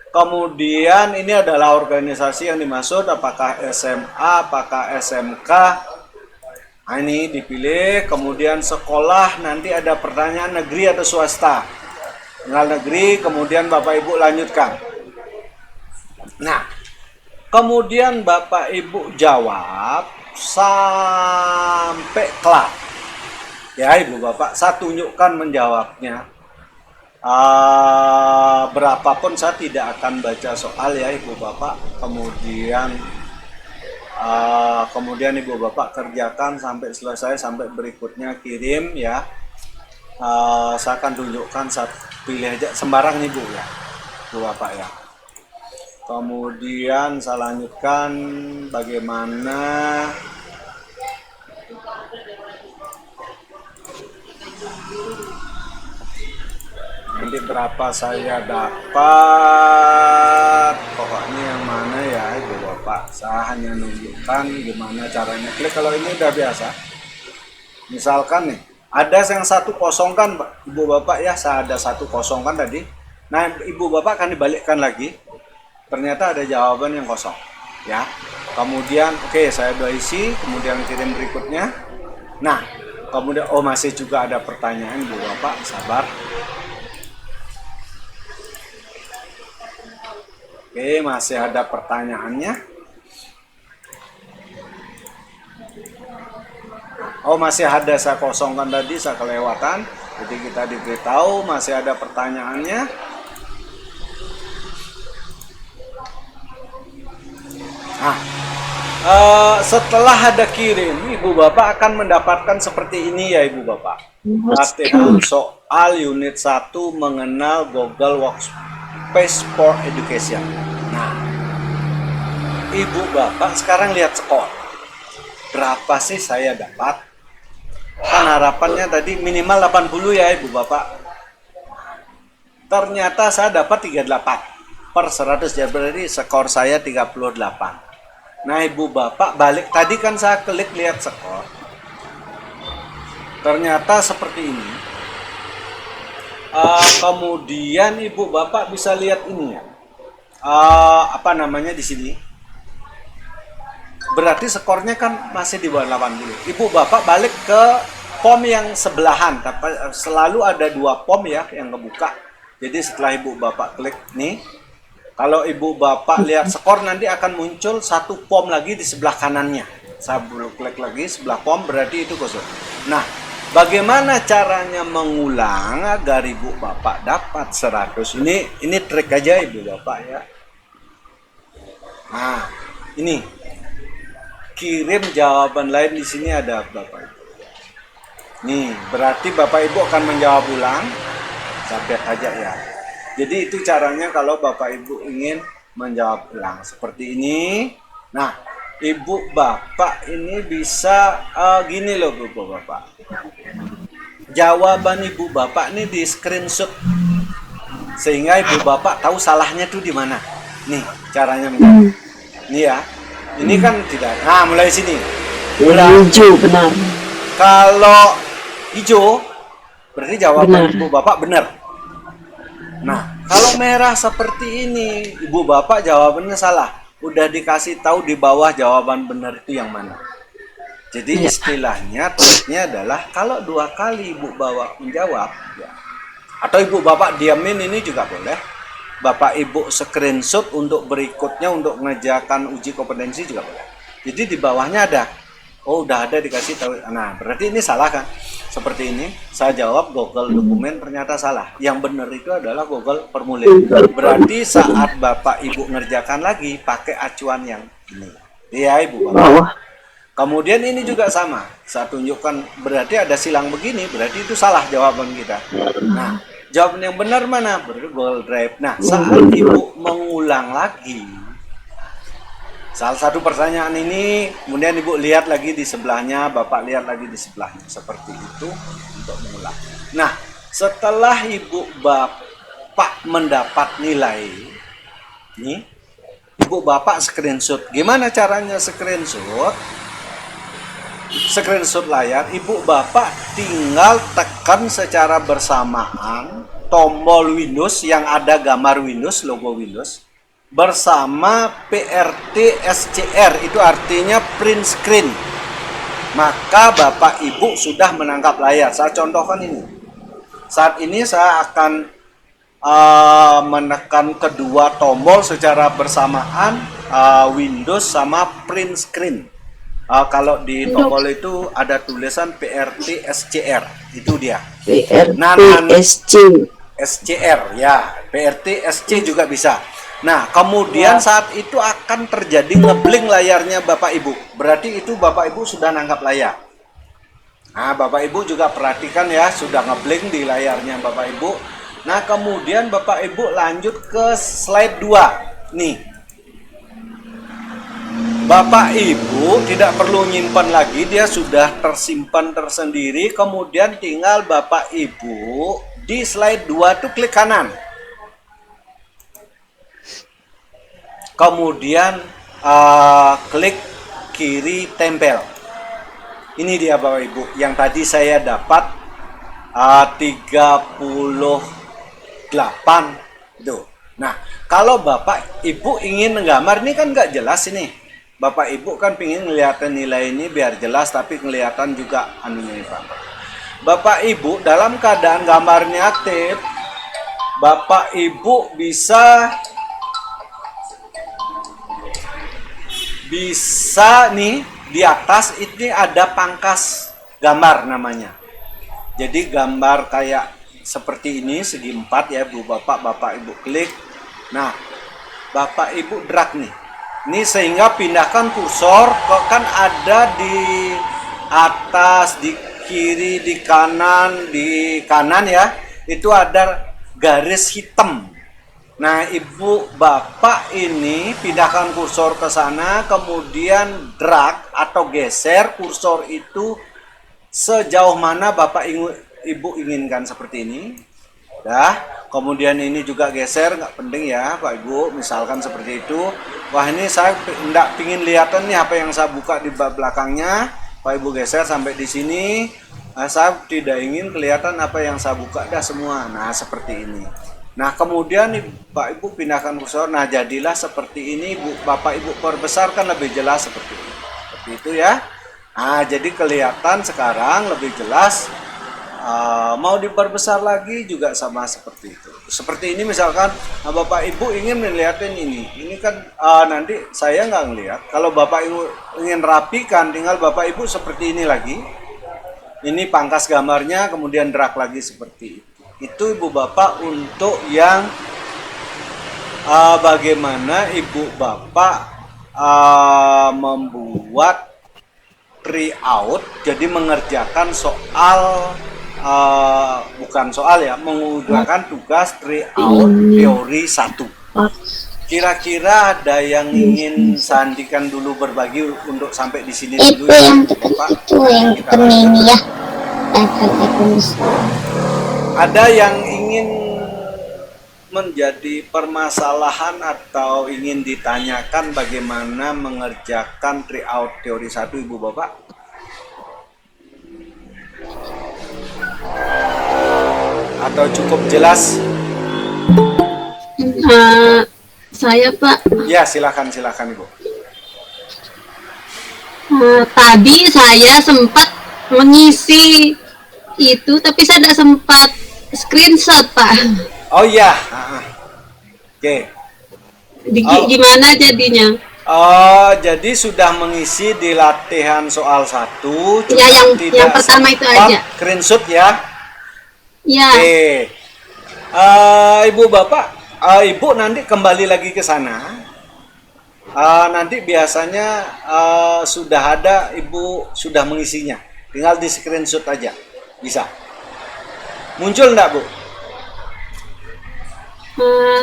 Kemudian ini adalah organisasi yang dimaksud, apakah SMA, apakah SMK. Nah, ini dipilih. Kemudian sekolah, nanti ada pertanyaan negeri atau swasta. Tinggal negeri, kemudian Bapak Ibu lanjutkan. Nah, kemudian Bapak Ibu jawab sampai kelar. Ya Ibu Bapak, saya tunjukkan menjawabnya. Berapapun saya tidak akan baca soal ya Ibu Bapak. Kemudian Ibu Bapak kerjakan sampai selesai, sampai berikutnya kirim ya. Saya akan tunjukkan, saya pilih aja sembarang Ibu ya Ibu Bapak ya. Kemudian saya lanjutkan bagaimana nanti berapa saya dapat, pokoknya yang mana ya Ibu Bapak. Saya hanya nunjukkan gimana caranya klik. Kalau ini udah biasa, misalkan nih ada yang satu kosongkan Ibu Bapak ya, saya ada satu kosongkan tadi. Nah Ibu Bapak akan dibalikkan lagi, ternyata ada jawaban yang kosong ya. Kemudian oke, saya udah isi, kemudian kirim berikutnya. Nah kemudian masih juga ada pertanyaan Ibu Bapak, sabar. Oke, masih ada pertanyaannya. Masih ada, saya kosongkan tadi, saya kelewatan. Jadi kita diberitahu masih ada pertanyaannya. Nah, setelah ada kirim, Ibu Bapak akan mendapatkan seperti ini ya Ibu Bapak. Latihan soal unit 1 mengenal Google Workspace for Education. Nah, Ibu Bapak sekarang lihat skor. Berapa sih saya dapat? Kan harapannya tadi minimal 80 ya Ibu Bapak. Ternyata saya dapat 38 per 100, jadi berarti skor saya 38. Nah Ibu Bapak balik, tadi kan saya klik lihat skor. Ternyata seperti ini. Kemudian Ibu Bapak bisa lihat ini ya. Apa namanya di sini? Berarti skornya kan masih di bawah 80. Ibu Bapak balik ke pom yang sebelahan. Selalu ada 2 pom ya yang kebuka. Jadi setelah Ibu Bapak klik nih, kalau Ibu Bapak lihat skor nanti akan muncul 1 pom lagi di sebelah kanannya. Saya belum klik lagi sebelah pom, berarti itu kosong. Nah, bagaimana caranya mengulang agar Ibu Bapak dapat 100? Ini trik aja Ibu Bapak ya. Nah, ini kirim jawaban lain, di sini ada Bapak Ibu. Nih, berarti Bapak Ibu akan menjawab ulang. Sampai aja ya. Jadi itu caranya kalau Bapak Ibu ingin menjawab ulang seperti ini. Nah, Ibu Bapak ini bisa gini loh Ibu Bapak. Jawaban Ibu Bapak ini di screenshot sehingga Ibu Bapak tahu salahnya tuh di mana. Nih, caranya menjawab. Nih ya. Ini kan tidak. Nah, mulai sini. Hijau, benar. Kalau hijau, berarti jawaban Benar. Ibu Bapak benar. Nah, kalau merah seperti ini, Ibu Bapak jawabannya salah. Udah dikasih tahu di bawah jawaban benar itu yang mana. Jadi istilahnya, triknya adalah kalau 2 kali Ibu Bapak menjawab, ya, atau Ibu Bapak diamin ini juga boleh. Bapak Ibu screenshot untuk berikutnya untuk mengerjakan uji kompetensi juga boleh. Jadi di bawahnya ada, oh udah ada dikasih tahu. Nah berarti ini salah kan? Seperti ini, saya jawab Google dokumen ternyata salah. Yang benar itu adalah Google formulir. Berarti saat Bapak Ibu ngerjakan lagi pakai acuan yang ini. Iya Ibu Bapak. Kemudian ini juga sama. Saya tunjukkan berarti ada silang begini, berarti itu salah jawaban kita. Nah, jawaban yang benar mana? Berarti Google Drive. Nah, saat Ibu mengulang lagi salah satu pertanyaan ini, kemudian Ibu lihat lagi di sebelahnya, Bapak lihat lagi di sebelahnya. Seperti itu untuk mengulang. Nah, setelah Ibu Bapak mendapat nilai, nih, Ibu Bapak screenshot. Gimana caranya screenshot? Screenshot layar, Ibu Bapak tinggal tekan secara bersamaan tombol Windows yang ada gambar Windows, logo Windows, bersama PRT SCR, itu artinya print screen. Maka Bapak Ibu sudah menangkap layar. Saya contohkan ini. Saat ini saya akan menekan kedua tombol secara bersamaan, Windows sama print screen. Kalau di tombol itu ada tulisan PRT SCR, itu dia. PRT SCR ya, PRT SC juga bisa. Nah, kemudian saat itu akan terjadi ngeblink layarnya Bapak Ibu. Berarti itu Bapak Ibu sudah nangkap layar. Nah, Bapak Ibu juga perhatikan ya, sudah ngeblink di layarnya Bapak Ibu. Nah, kemudian Bapak Ibu lanjut ke slide 2. Nih. Bapak Ibu tidak perlu nyimpan lagi, dia sudah tersimpan tersendiri. Kemudian tinggal Bapak Ibu di slide 2 tuh klik kanan. Kemudian klik kiri tempel. Ini dia Bapak Ibu yang tadi saya dapat 38 tuh. Nah, kalau Bapak Ibu ingin menggambar, ini kan nggak jelas ini. Bapak Ibu kan pingin ngeliatin nilai ini biar jelas, tapi kelihatan juga anunya Pak. Bapak Ibu dalam keadaan gambarnya aktif, Bapak Ibu bisa nih di atas ini ada pangkas gambar namanya. Jadi gambar kayak seperti ini segi 4 ya Bu Bapak, Bapak Ibu klik. Nah, Bapak Ibu drag nih. Ini sehingga pindahkan kursor kan ada di atas, di kiri, di kanan ya. Itu ada garis hitam. Nah, Ibu Bapak ini pindahkan kursor ke sana, kemudian drag atau geser kursor itu sejauh mana Bapak Ibu inginkan seperti ini. Dah, kemudian ini juga geser, nggak penting ya Pak Ibu, misalkan seperti itu. Wah, ini saya nggak pingin lihatan nih apa yang saya buka di belakangnya. Pak Ibu geser sampai di sini. Nah, saya tidak ingin kelihatan apa yang saya buka dah semua. Nah, seperti ini. Nah, kemudian Pak Ibu pindahkan kursor. Nah, jadilah seperti ini. Bapak Ibu perbesarkan lebih jelas seperti ini. Seperti itu ya. Nah, jadi kelihatan sekarang lebih jelas. Mau diperbesar lagi juga sama seperti itu. Seperti ini misalkan Bapak Ibu ingin melihatin ini kan nanti saya nggak ngelihat. Kalau Bapak Ibu ingin rapikan, tinggal Bapak Ibu seperti ini lagi. Ini pangkas gambarnya, kemudian drag lagi seperti itu. Itu Ibu Bapak untuk yang bagaimana Ibu Bapak membuat tryout, jadi mengerjakan soal bukan soal ya, menggunakan tugas tryout teori 1. Kira-kira ada yang ingin sandikan dulu berbagi untuk sampai di sini dulu ya, Bapak? Itu yang ini ya. Ada yang ingin menjadi permasalahan atau ingin ditanyakan bagaimana mengerjakan tryout teori 1, Ibu Bapak? Atau cukup jelas? Saya Pak, Ya, silakan Ibu. tadi saya sempat mengisi itu, tapi saya tidak sempat screenshot Pak. Oh iya. Oke. Gimana jadinya? Jadi sudah mengisi di latihan soal 1. Ya, yang pertama itu aja. Screenshot ya. Ya. Oke. Ibu Bapak, Ibu nanti kembali lagi ke sana. Nanti biasanya sudah ada, Ibu sudah mengisinya. Tinggal di screenshot aja. Bisa. Muncul enggak, Bu?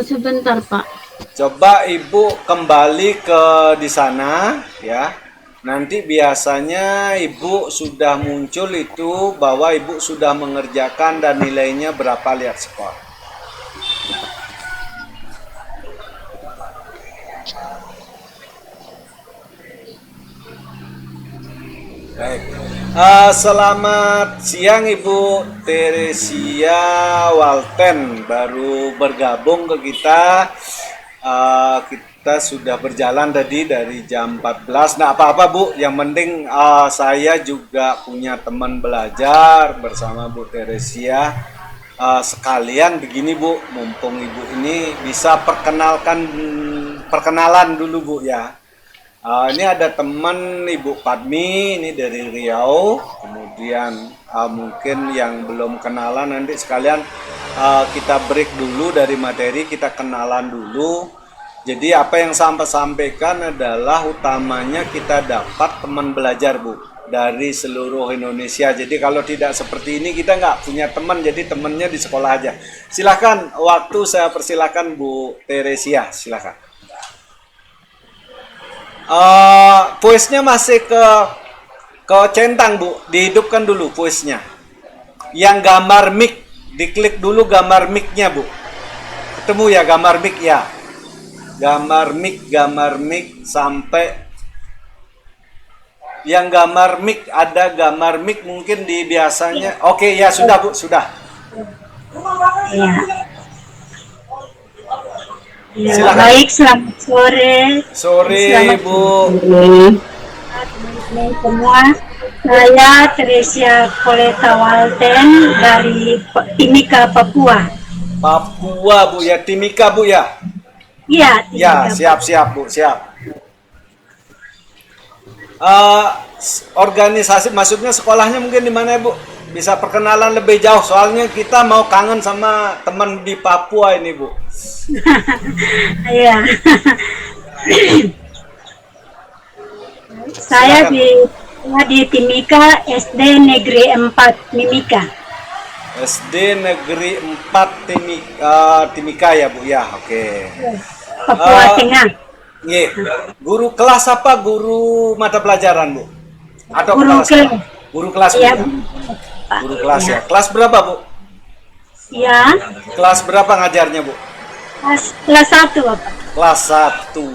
Sebentar Pak. Coba Ibu kembali ke di sana ya. Nanti biasanya Ibu sudah muncul itu bahwa Ibu sudah mengerjakan dan nilainya berapa, lihat skor. Baik. Selamat siang Ibu Teresia Walten, baru bergabung ke kita. Kita sudah berjalan tadi dari jam 14. Nah, apa-apa Bu, yang penting saya juga punya teman belajar bersama Bu Teresia. Sekalian begini Bu, mumpung Ibu ini bisa perkenalan dulu Bu ya. Ini ada teman Ibu Padmi, ini dari Riau. Kemudian mungkin yang belum kenalan nanti sekalian kita break dulu dari materi, kita kenalan dulu. Jadi apa yang saya sampaikan adalah utamanya kita dapat teman belajar Bu dari seluruh Indonesia. Jadi kalau tidak seperti ini kita nggak punya teman, jadi temannya di sekolah aja. Silahkan, waktu saya persilakan Bu Teresia, silahkan. Voice-nya masih ke centang Bu, dihidupkan dulu voice-nya. Yang gambar mic, diklik dulu gambar mic-nya Bu. Ketemu ya gambar mic ya. Gambar mic sampai yang gambar mic, ada gambar mic mungkin di biasanya. Oke ya, sudah Bu, sudah. Ya, Silakan. baik, selamat sore. Sore Bu. Teman-teman semua. Saya Teresia Koleta Walten dari Timika, Papua. Papua Bu ya, Timika Bu ya. Iya, Ya, Timika, siap Bu, siap. Organisasi, maksudnya sekolahnya mungkin di mana Bu? bisa perkenalan lebih jauh, soalnya kita mau kangen sama teman di Papua ini, Bu. Iya. Saya di Timika SD Negeri 4 Mimika. SD Negeri 4 Timika ya, Bu ya. Oke. Papua Tengah. Nggih. Guru kelas apa? Guru mata pelajaran, Bu? Atau Guru kelas? kelas. Guru kelas, Bu, Iya. ya? Guru kelas ya. Kelas berapa, Bu? Ya, Kelas berapa ngajarnya, Bu? kelas 1 Bapak. Kelas 1.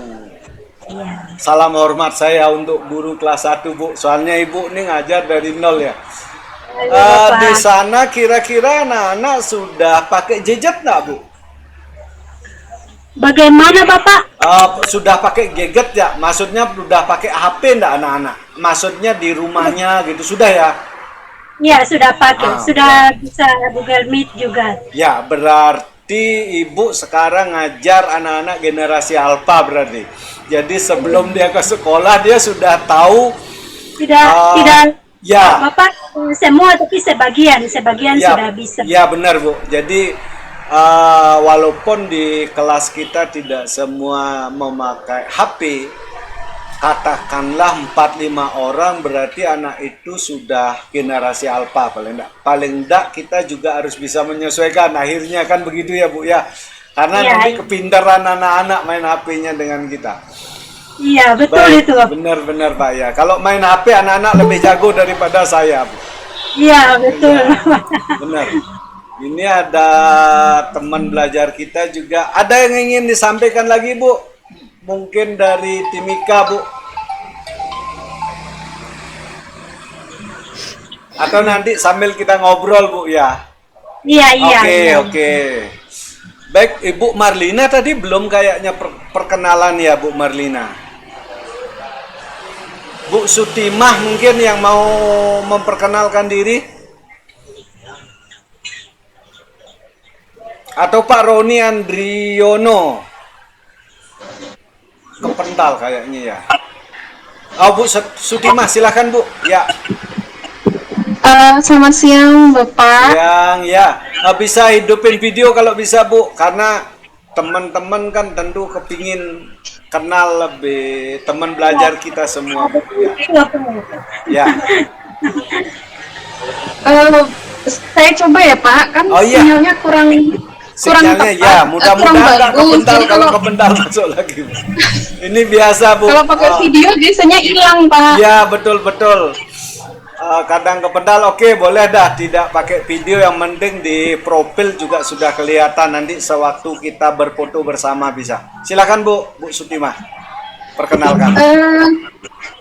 Iya. Salam hormat saya untuk guru kelas 1, Bu. Soalnya Ibu ini ngajar dari nol ya. Bapak. Di sana kira-kira anak-anak sudah pakai gadget nggak, Bu? Bagaimana Bapak? Sudah pakai gadget ya? Maksudnya sudah pakai HP nggak anak-anak? Maksudnya di rumahnya gitu, sudah ya? Ya, sudah pakai. Ah, Sudah bisa Google Meet juga. Ya, berarti Ibu sekarang ngajar anak-anak generasi alpha berarti. Jadi sebelum dia ke sekolah, dia sudah tahu. Tidak Ya. Bapak semua, tapi sebagian Ya, sudah bisa. ya benar, Bu. Jadi walaupun di kelas kita tidak semua memakai HP, katakanlah 4-5 orang, berarti anak itu sudah generasi alpha paling enggak kita juga harus bisa menyesuaikan. Akhirnya kan begitu ya, Bu ya. Karena Ya, nanti kepintaran anak-anak main HP-nya dengan kita. Iya, betul Baik, itu Bapak. benar-benar Pak ya. Kalau main HP anak-anak lebih jago daripada saya, Bu. Iya, betul. Benar. Ini ada teman belajar kita juga. Ada yang ingin disampaikan lagi, Bu? Mungkin dari Timika, Bu. Atau nanti sambil kita ngobrol, Bu ya. Iya, iya. Oke, iya. oke. Baik, Ibu Marlina tadi belum kayaknya perkenalan ya, Bu Marlina. Bu Sutimah mungkin yang mau memperkenalkan diri? Atau Pak Roni Andriono? Kepental kayaknya ya. Oh, Bu Sutimah, silakan, Bu. Ya. Selamat siang Bapak. Yang ya, bisa hidupin video kalau bisa, Bu, karena teman-teman kan tentu kepingin kenal lebih teman belajar kita semua, Bu. Ya. Ya. Saya coba ya Pak, kan Oh, iya. sinyalnya kurang Sinyalnya tepat, ya, kurang mudah-mudahan nggak bagus. kebental. Jadi Kalau kebental masuk lagi, Bu. Ini biasa, Bu. kalau pakai video biasanya hilang Pak. Ya, betul-betul. Kadang kepental, oke, boleh dah tidak pakai video, yang penting di profil juga sudah kelihatan, nanti sewaktu kita berfoto bersama bisa. Silakan, Bu Sutimah, perkenalkan.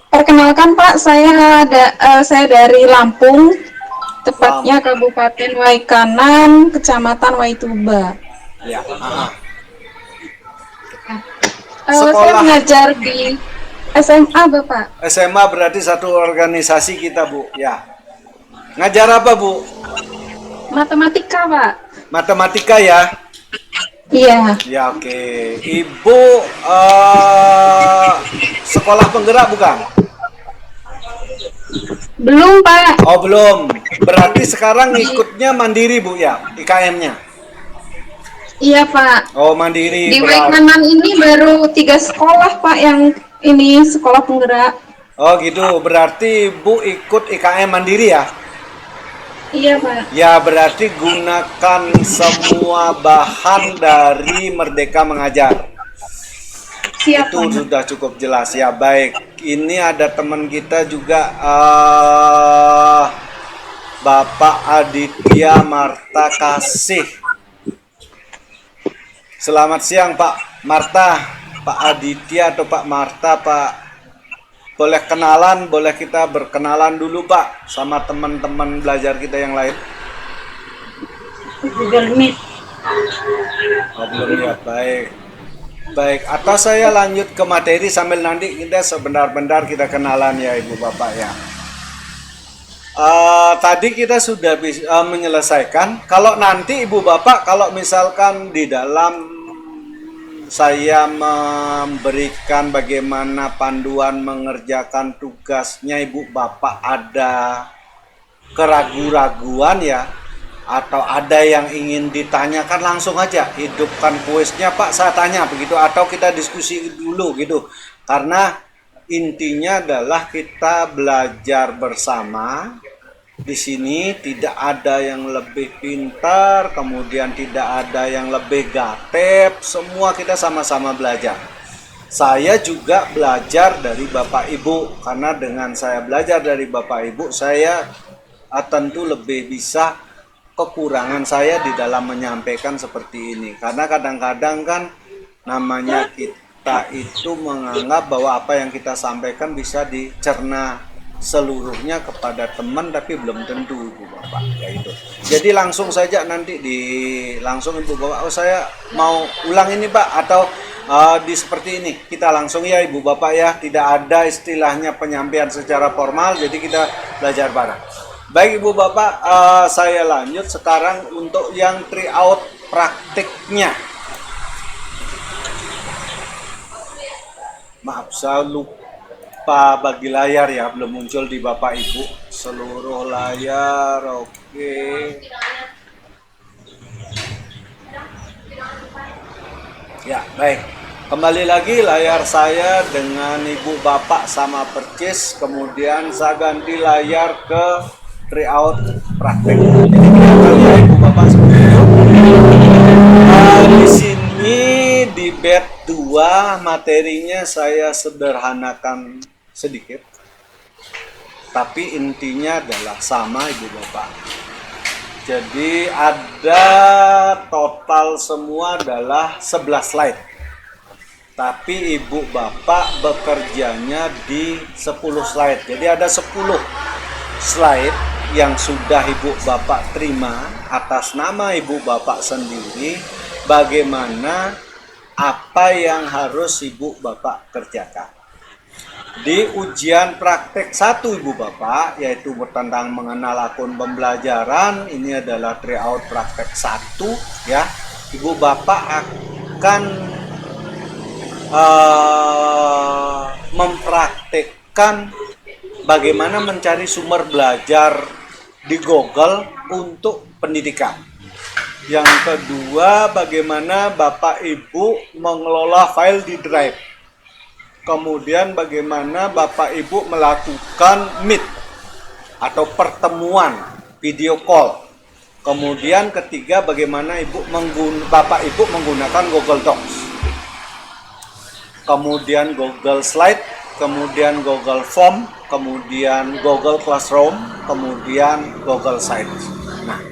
Perkenalkan Pak, saya dari Lampung, tepatnya Kabupaten Waikanan, Kecamatan Waituba. Ya. Saya Sekolah. mengajar di SMA Bapak. SMA berarti satu organisasi kita, Bu. Ya. Ngajar apa, Bu? Matematika Pak. Matematika ya. Iya. Ya, oke. Ibu sekolah penggerak bukan? Belum Pak. Oh, belum. Berarti sekarang ikutnya mandiri, Bu ya, IKM-nya. Iya Pak. Oh, mandiri. Di berarti. Waikanan ini baru 3 sekolah Pak yang ini sekolah penggerak. Oh, gitu. Berarti Bu ikut IKM mandiri ya? Iya Pak. Ya, berarti gunakan semua bahan dari Merdeka Mengajar. Siap Itu Pak. sudah cukup jelas ya. Baik, ini ada teman kita juga, Bapak Aditya Marta Kasih. Selamat siang Pak Marta, Pak Aditya atau Pak Marta, Pak. Boleh kenalan, boleh kita berkenalan dulu Pak sama teman-teman belajar kita yang lain. Google Meet. Oh, belum ya, baik. Baik, atau saya lanjut ke materi sambil nanti kita sebentar-bentar kita kenalan ya Ibu Bapak ya. Tadi kita sudah bisa menyelesaikan. Kalau nanti Ibu Bapak, kalau misalkan di dalam saya memberikan bagaimana panduan mengerjakan tugasnya, Ibu Bapak ada keraguan-raguan ya, atau ada yang ingin ditanyakan, langsung aja hidupkan kuisnya Pak, saya tanya begitu, atau kita diskusi dulu gitu. Karena intinya adalah kita belajar bersama. Di sini tidak ada yang lebih pintar, kemudian tidak ada yang lebih gatep, semua kita sama-sama belajar. Saya juga belajar dari Bapak Ibu, karena dengan saya belajar dari Bapak Ibu, saya tentu lebih bisa kekurangan saya di dalam menyampaikan seperti ini. Karena kadang-kadang kan namanya kita itu menganggap bahwa apa yang kita sampaikan bisa dicerna seluruhnya kepada teman, tapi belum tentu Ibu Bapak ya itu. Jadi langsung saja nanti langsung Ibu Bapak, oh saya mau ulang ini Pak, atau di seperti ini, kita langsung ya Ibu Bapak ya, tidak ada istilahnya penyampaian secara formal, jadi kita belajar bareng. Baik Ibu Bapak, saya lanjut sekarang untuk yang tryout praktiknya. Maaf, saya lupa bagi layar ya, belum muncul di Bapak Ibu. Seluruh layar, oke. Ya, baik. Kembali lagi layar saya dengan Ibu Bapak sama percis, kemudian saya ganti layar ke tryout praktek. Jadi kelihatan ya Ibu Bapak seperti itu. Di sini di bed 2 materinya saya sederhanakan sedikit, tapi intinya adalah sama Ibu Bapak. Jadi ada total semua adalah 11 slide. Tapi Ibu Bapak bekerjanya di 10 slide. Jadi ada 10 slide yang sudah Ibu Bapak terima atas nama Ibu Bapak sendiri, bagaimana apa yang harus Ibu Bapak kerjakan. Di ujian praktek 1 Ibu Bapak, yaitu tentang mengenal akun pembelajaran, ini adalah tryout praktek 1 ya. Ibu Bapak akan mempraktekkan bagaimana mencari sumber belajar di Google untuk pendidikan. Yang kedua, bagaimana Bapak Ibu mengelola file di Drive. Kemudian bagaimana Bapak Ibu melakukan Meet atau pertemuan video call. Kemudian ketiga, bagaimana Bapak Ibu menggunakan Google Docs. Kemudian Google Slide, kemudian Google Form, kemudian Google Classroom, kemudian Google Sites. Nah,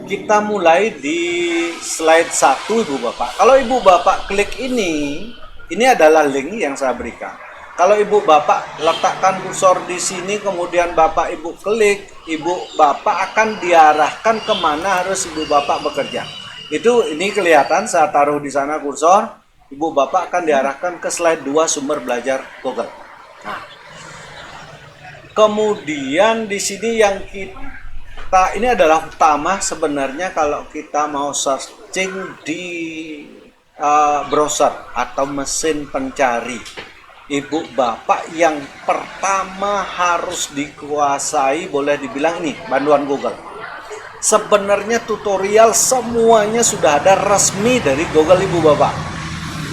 kita mulai di slide 1 Ibu Bapak. Kalau Ibu Bapak klik ini adalah link yang saya berikan. Kalau Ibu Bapak letakkan kursor di sini, kemudian Bapak Ibu klik, Ibu Bapak akan diarahkan kemana harus Ibu Bapak bekerja. Ini kelihatan, saya taruh di sana kursor. Ibu Bapak akan diarahkan ke slide 2 sumber belajar Google. Nah, kemudian di sini yang ini adalah utama sebenarnya kalau kita mau searching di browser atau mesin pencari. Ibu Bapak yang pertama harus dikuasai, boleh dibilang ini panduan Google. Sebenarnya tutorial semuanya sudah ada resmi dari Google Ibu Bapak.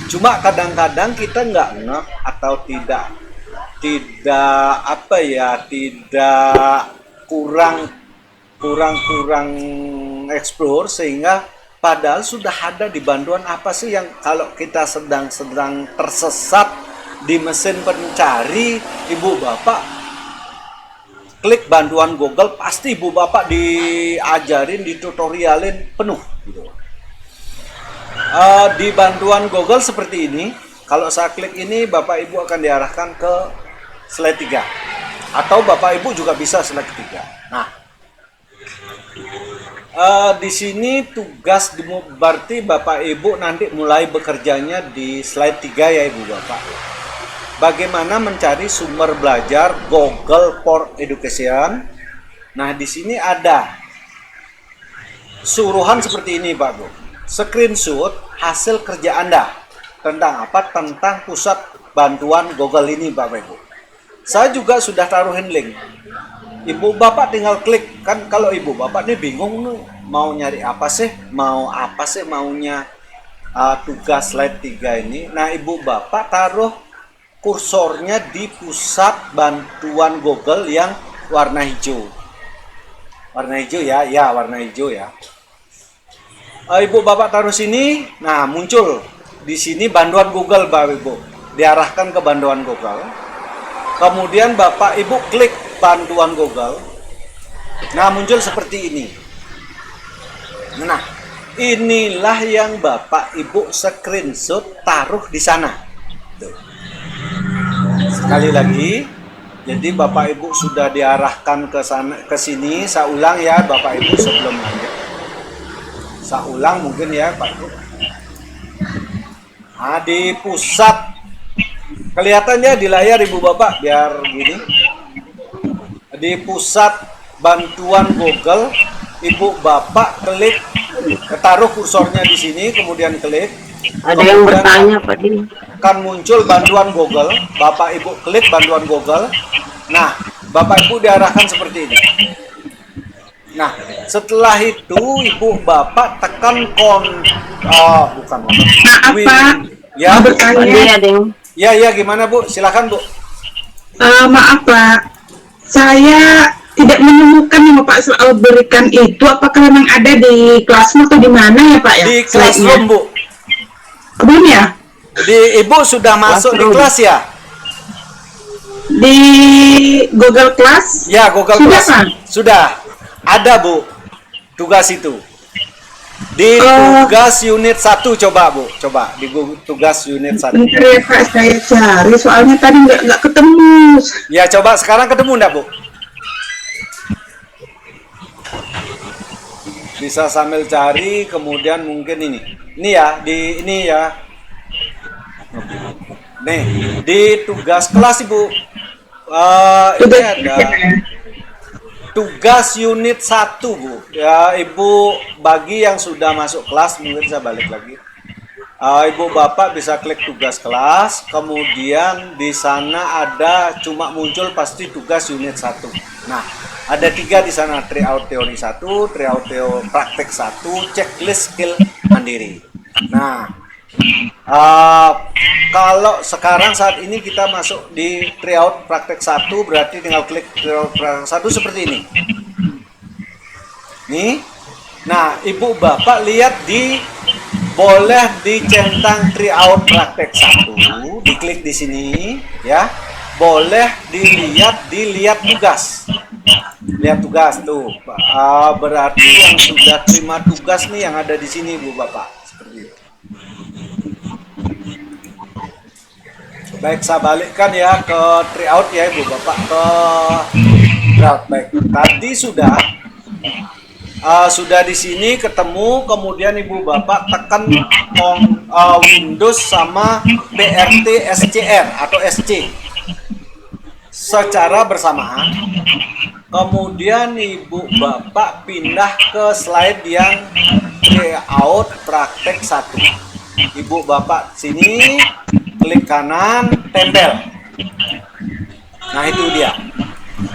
Cuma kadang-kadang kita nggak ngeh atau tidak kurang explore, sehingga padahal sudah ada di bantuan apa sih yang kalau kita sedang tersesat di mesin pencari, Ibu Bapak klik bantuan Google, pasti Ibu Bapak diajarin, ditutorialin penuh gitu. Di bantuan Google seperti ini, kalau saya klik ini, Bapak Ibu akan diarahkan ke slide 3. Atau Bapak Ibu juga bisa slide 3. Nah, di sini tugas berarti Bapak Ibu nanti mulai bekerjanya di slide 3 ya Ibu Bapak. Bagaimana mencari sumber belajar Google for Education. Nah, di sini ada suruhan seperti ini Pak Bu. Screenshot hasil kerja Anda. Tentang apa? Tentang pusat bantuan Google ini Bapak Ibu. Saya juga sudah taruhin link. ibu bapak tinggal klik. Kan kalau ibu bapak nih bingung nih mau nyari apa sih, maunya tugas slide 3 ini. Nah, ibu bapak taruh kursornya di pusat bantuan Google yang warna hijau. Warna hijau ya, warna hijau ya. Ibu bapak taruh sini, nah muncul di sini bantuan Google, Bapak Ibu. Diarahkan ke bantuan Google. Kemudian Bapak Ibu klik bantuan Google. Nah, muncul seperti ini. Nah, inilah yang Bapak Ibu screenshot taruh di sana. Tuh. Sekali lagi, jadi Bapak Ibu sudah diarahkan ke sana, ke sini. Saya ulang ya Bapak Ibu sebelum lanjut. Saya ulang mungkin ya Pak Ibu. Nah, di pusat kelihatannya di layar Ibu Bapak biar gini. Di pusat bantuan Google, Ibu Bapak klik, taruh kursornya di sini, kemudian klik. Ada yang bertanya Pak Di. Kan muncul bantuan Google, Bapak Ibu klik bantuan Google. Nah, Bapak Ibu diarahkan seperti ini. Nah, setelah itu Ibu Bapak tekan bukan. Maaf Pak, Ya, mau Pak Di bertanya. ada yang ya gimana Bu? Silakan Bu. Maaf Pak, saya tidak menemukan yang Bapak selalu berikan itu. Apakah memang ada di Classroom atau di mana ya Pak ya? Di Classroom Bu. Belum ya? Di Ibu sudah masuk di Classroom. kelas ya? Di Google Class? Ya, Google Sudah, Class. Pak? Sudah. Ada Bu. Tugas itu. Di Oh. tugas unit 1 coba Bu. Coba di tugas unit 1. Bentar ya Pak, saya cari. Soalnya tadi nggak ketemu. Ya, coba sekarang ketemu enggak Bu? Bisa sambil cari, kemudian mungkin ini. Ini ya. Nih, di tugas kelas Ibu. Ini ada tugas unit 1 Bu. Ya, Ibu bagi yang sudah masuk kelas, mungkin saya balik lagi. Ibu Bapak bisa klik tugas kelas, kemudian di sana ada cuma muncul pasti tugas unit 1. Nah, ada 3 di sana, tryout teori 1, tryout teori praktek 1, checklist skill mandiri. Nah, kalau sekarang saat ini kita masuk di tryout praktek 1, berarti tinggal klik tryout praktek 1 seperti ini. Nih. Nah, Ibu Bapak lihat boleh dicentang tryout praktek 1, diklik di sini ya. Boleh dilihat tugas. Lihat tugas tuh. Berarti yang sudah terima tugas nih yang ada di sini Ibu Bapak. Seperti itu. Baik, saya balikkan ya ke tryout ya Ibu Bapak, ke tryout. Baik, tadi sudah di sini ketemu, kemudian Ibu Bapak tekan Windows sama PRT SCR atau SC secara bersamaan. Kemudian Ibu Bapak pindah ke slide yang tryout praktek 1. Ibu Bapak sini klik kanan, tempel. Nah, itu dia.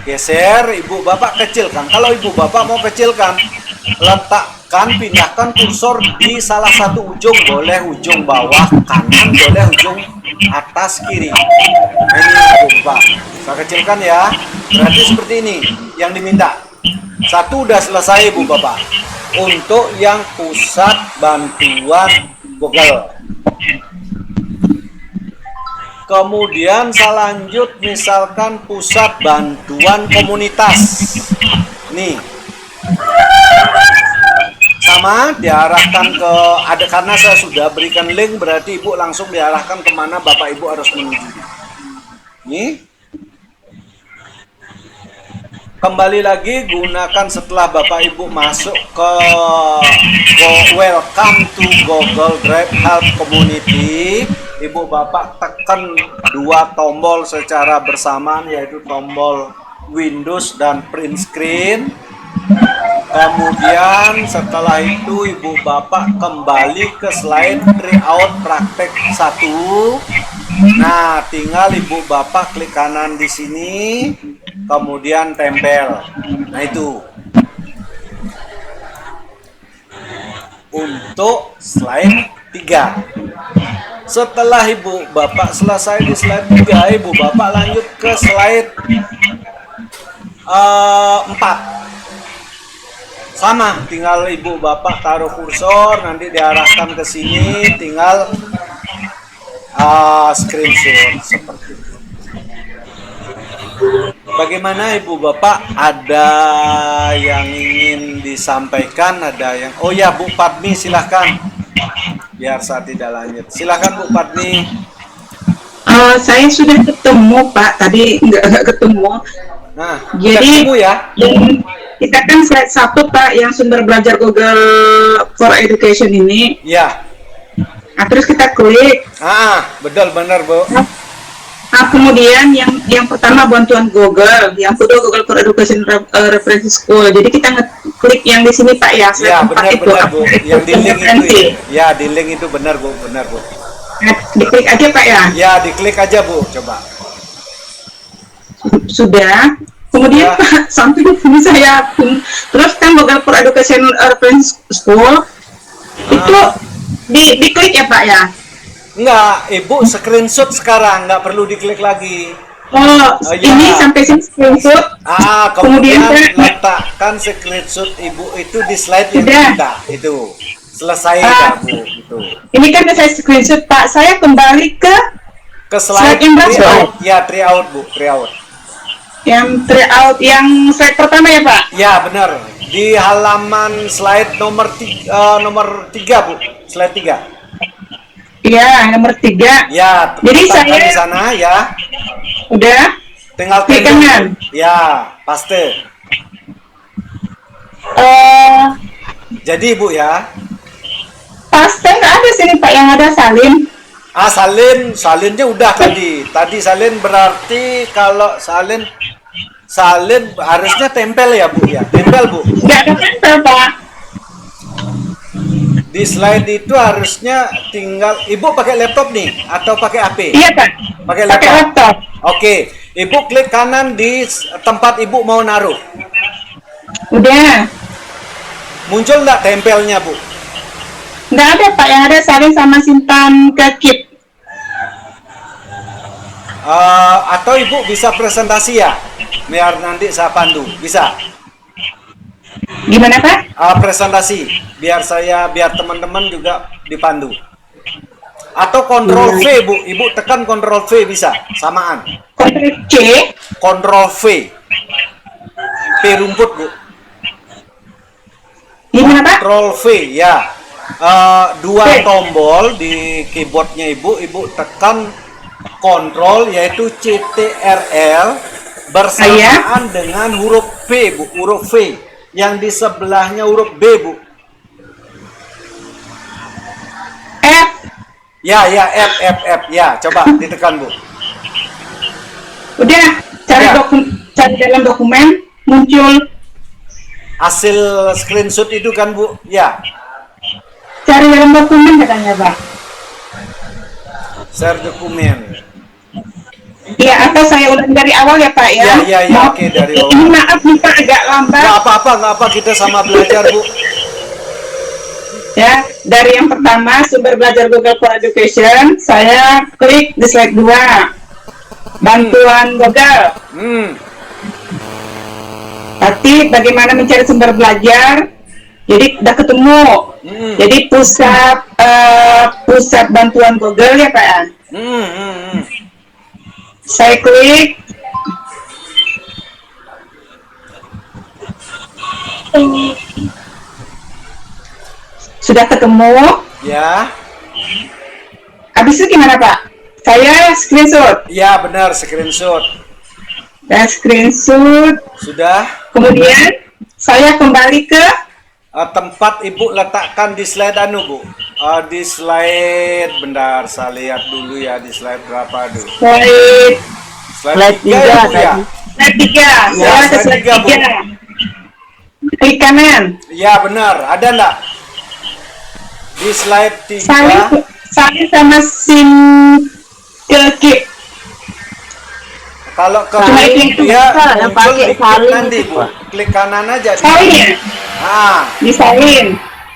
Geser, Ibu Bapak kecilkan. Kalau Ibu Bapak mau kecilkan, pindahkan kursor di salah satu ujung. Boleh ujung bawah kanan, boleh ujung atas kiri. Nah, ini Ibu Bapak. Saya kecilkan ya. Berarti seperti ini yang diminta. 1 udah selesai Ibu Bapak. Untuk yang pusat bantuan Google. Kemudian saya lanjut misalkan pusat bantuan komunitas. Nih. Sama diarahkan ke karena saya sudah berikan link, berarti Ibu langsung diarahkan kemana Bapak Ibu harus menuju. Nih. Kembali lagi gunakan setelah Bapak Ibu masuk ke Welcome to Google Drive Help Community. Ibu Bapak tekan 2 tombol secara bersamaan, yaitu tombol Windows dan print screen. Kemudian setelah itu Ibu Bapak kembali ke slide tryout praktek 1. Nah, tinggal Ibu Bapak klik kanan di sini. kemudian tempel. Nah itu untuk slide 3. Setelah Ibu Bapak selesai di slide 3, Ibu Bapak lanjut ke slide 4. Sama, tinggal Ibu Bapak taruh kursor, nanti diarahkan ke sini, tinggal screenshot seperti itu. Bagaimana Ibu Bapak? Ada yang ingin disampaikan? Ada yang... Oh ya, Bu Padmi silahkan. Biar saya tidak lanjut. Silahkan Bu Padmi. Saya sudah ketemu Pak, tadi nggak ketemu. Nah, Jadi ketemu ya. kita kan slide 1 Pak, yang sumber belajar Google for Education ini. Ya. Nah, terus kita klik. Betul benar Bu. Nah, kemudian yang pertama bantuan Google, yang kedua Google for Education Reference School. Jadi kita ngeklik yang di sini Pak ya, slide Ya 4 benar itu. benar Bu. Yang di link itu referensi. ya. Ya di link itu benar Bu, benar Bu. Nah, diklik aja Pak ya. Ya diklik aja Bu, coba. Sudah. Kemudian Ya. Pak, sampai di sini saya terus kan Google for Education Reference School itu diklik ya Pak ya. Enggak, Ibu screenshot sekarang, nggak perlu diklik lagi. Oh, ya. ini sampai sini screenshot. Kemudian Kemudian, letakkan screenshot Ibu itu di slide yang Sudah. kita itu. Selesai dah Bu, itu. Ini kan saya screenshot Pak, saya kembali ke Ke slide Slide yang berapa? tryout. Ya, tryout Bu, tryout. yang tryout yang slide pertama ya Pak. Ya, benar. Di halaman slide nomor 3 Bu, slide 3. Iya, nomor 3. Ya, Jadi letakkan saya- di sana ya. Udah. Tinggal Klik tunduk. kanan. Ya, paste. Jadi Bu ya. Paste nggak ada sini Pak, yang ada salin. Salinnya udah tadi. Tadi salin berarti kalau salin harusnya tempel ya Bu ya. Tempel Bu. Nggak ada tempel Pak. Di slide itu harusnya tinggal Ibu pakai laptop nih atau pakai HP? Iya Pak. Pakai Pakai laptop. laptop. Oke, Ibu klik kanan di tempat Ibu mau naruh. Udah. Muncul nggak tempelnya Bu? Nggak ada Pak, yang ada salin sama simpan ke Keep. Atau Ibu bisa presentasi ya? Biar nanti saya pandu. Bisa? Gimana Pak? Presentasi biar teman-teman juga dipandu. Atau Ctrl V Bu, Ibu tekan Ctrl V bisa samaan. Ctrl C. Ctrl V. P rumput Bu. Gimana Pak? Ctrl V ya. Dua V. tombol di keyboardnya Ibu tekan Ctrl yaitu CTRL bersamaan dengan huruf V Bu, huruf V. Yang di sebelahnya huruf B Bu. F. Ya, F. Ya, coba ditekan Bu. Udah. Cari Ya. cari dalam dokumen, muncul. Hasil screenshot itu kan Bu? Ya. Cari dalam dokumen katanya Pak. Share dokumen. Iya, atau saya ulang dari awal ya Pak ya. Ya, oke, dari awal. Ini maaf nih Pak, agak lambat. Nggak apa-apa, kita sama belajar Bu. Ya, dari yang pertama sumber belajar Google for Education, saya klik di slide 2. Bantuan Google. Tapi bagaimana mencari sumber belajar? Jadi udah ketemu. Jadi pusat bantuan Google ya Pak ya. Saya klik. Sudah ketemu. Ya. Habis itu gimana Pak? Saya screenshot. Ya, benar, screenshot. Dan screenshot. Sudah. Kemudian saya kembali ke Tempat Ibu letakkan di slide Bu. Di slide, bentar saya lihat dulu ya, di slide berapa dulu. slide Slide 3 ya Bu ya? slide 3. Ya, Saya ke slide slide 3, Bu. 3. Klik kanan. Ya, benar. Ada enggak? Di slide 3. Salin sama sim ke Keep. Kalau ke Salin itu dia bisa, yang muncul pakai di klik salin nanti itu, Bu. Pak. Klik kanan aja. Salin ya? Ah, Disalin.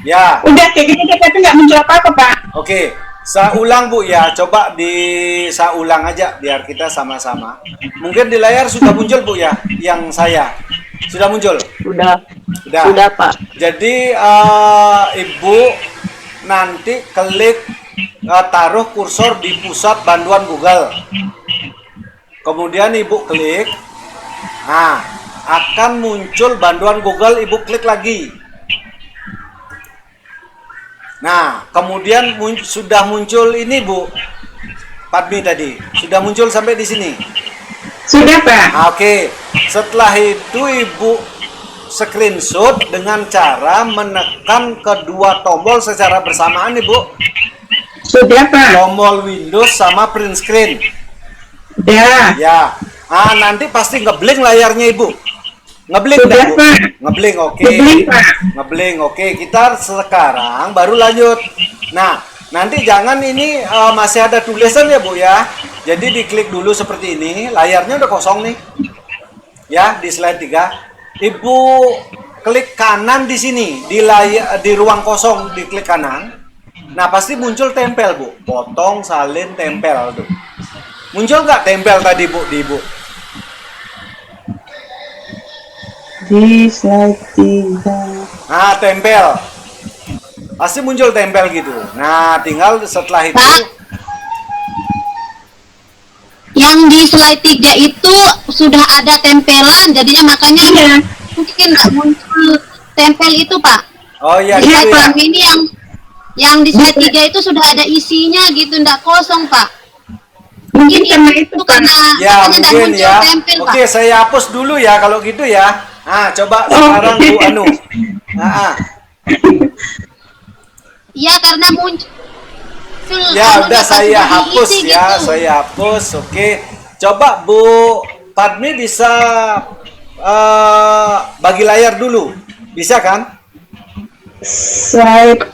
ya. Udah kayak gitu tapi nggak muncul apa-apa, Pak. Oke. Saya ulang Bu ya. Coba saya ulang aja biar kita sama-sama. Mungkin di layar sudah muncul Bu ya, yang saya. Sudah muncul? Sudah. Sudah. Sudah, Pak. Jadi Ibu nanti klik taruh kursor di pusat bantuan Google. Kemudian Ibu klik. Nah, akan muncul bantuan Google, Ibu klik lagi. Nah, kemudian sudah muncul ini Bu. Padmi tadi. Sudah muncul sampai di sini. Sudah, Pak. Oke. Setelah itu Ibu screenshot dengan cara menekan kedua tombol secara bersamaan Ibu. Sudah, Pak. Tombol Windows sama print screen. Udah. Ya. Ah, nanti pasti ngeblink layarnya Ibu. Ngeblink Sudah, dah, Bu? Pak. Ngeblink, oke. Ngeblink, Pak. Ngeblink, oke. Kita sekarang baru lanjut. Nah, nanti jangan ini masih ada tulisan ya Bu ya. Jadi diklik dulu seperti ini. Layarnya udah kosong nih. Ya, di slide 3. Ibu klik kanan di sini. Di ruang kosong diklik kanan. Nah, pasti muncul tempel Bu. Potong, salin, tempel tuh. Muncul nggak tempel tadi Bu di Ibu? Di slide 3. Nah, tempel. Pasti muncul tempel gitu. Nah, tinggal setelah itu. Pak, yang di slide 3 itu sudah ada tempelan, jadinya makanya Iya. mungkin nggak muncul tempel itu, Pak. Oh iya, Di gitu slide ya. kami ini yang di slide 3 itu sudah ada isinya gitu, nggak kosong, Pak. Mungkin karena itu, Pak. karena Ya, makanya nggak mungkin muncul ya. tempel, Pak. Oke, saya hapus dulu ya kalau gitu ya. Nah, coba sekarang Bu Anu. Nah, Iya, karena muncul. ya anunya udah pas saya sudah hapus diisi ya, gitu. saya hapus. Oke. Coba Bu Padmi bisa bagi layar dulu. Bisa kan? Slide.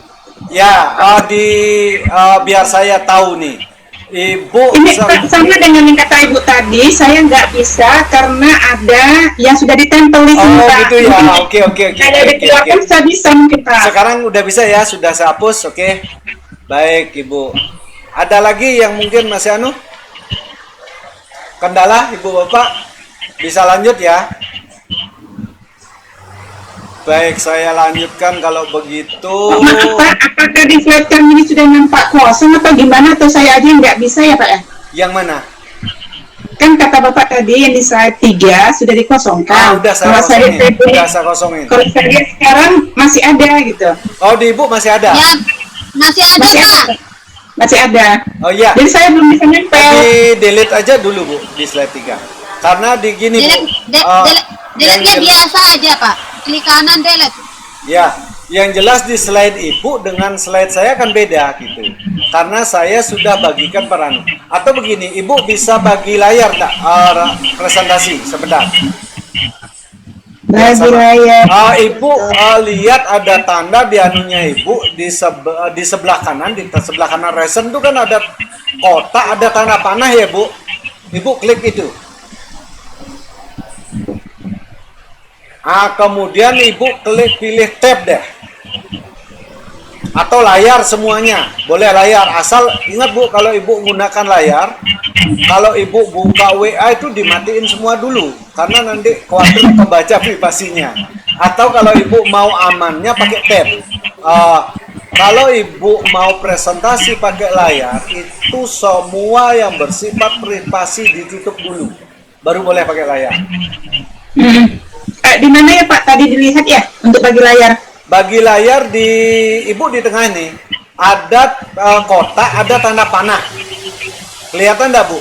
Ya, biar saya tahu nih. Ibu Ini sama dengan yang kata Ibu tadi, saya nggak bisa karena ada yang sudah ditempel di sini, Oh Pak. gitu ya. Oke. Kalau dikeluarkan saya bisa mungkin, Pak. Sekarang udah bisa ya, sudah saya hapus. Oke. Baik, Ibu. Ada lagi yang mungkin masih kendala Ibu Bapak? Bisa lanjut ya. Baik, saya lanjutkan kalau begitu. Maaf, Pak, apakah di slide kami ini sudah nampak kosong atau gimana, atau saya aja yang nggak bisa ya, Pak ya? Yang mana? Kan kata Bapak tadi yang di slide 3 sudah dikosongkan. Udah saya Kalau saya kosongin. lihat- Udah saya kosongin. kalau saya lihat sekarang masih ada gitu. Oh, di Ibu masih ada? Ya, masih ada, Masih Pak. ada. Masih ada. Oh iya. Jadi saya belum bisa nempel. Di delete aja dulu Bu di slide 3. Karena di gini Bu. Delete-nya biasa aja, Pak. Klik kanan delete. Ya, yang jelas di slide Ibu dengan slide saya kan beda gitu. Karena saya sudah bagikan peran. Atau begini, Ibu bisa bagi layar tak? Presentasi sebentar. Bagi layar. Ibu lihat ada tanda di anunya Ibu di sebelah kanan, di sebelah kanan resen itu kan ada kotak, ada tanda panah ya Bu. Ibu klik itu. Kemudian Ibu pilih tab deh. Atau layar semuanya. Boleh layar, asal ingat Bu, kalau Ibu menggunakan layar, kalau Ibu buka WA itu dimatiin semua dulu, karena nanti khawatir kebaca privasinya. Atau kalau Ibu mau amannya pakai tab. Kalau Ibu mau presentasi pakai layar, itu semua yang bersifat privasi ditutup dulu, baru boleh pakai layar. Di mana ya Pak tadi dilihat ya untuk bagi layar? Bagi layar di Ibu di tengah ini ada kotak, ada tanda panah. Kelihatan enggak Bu?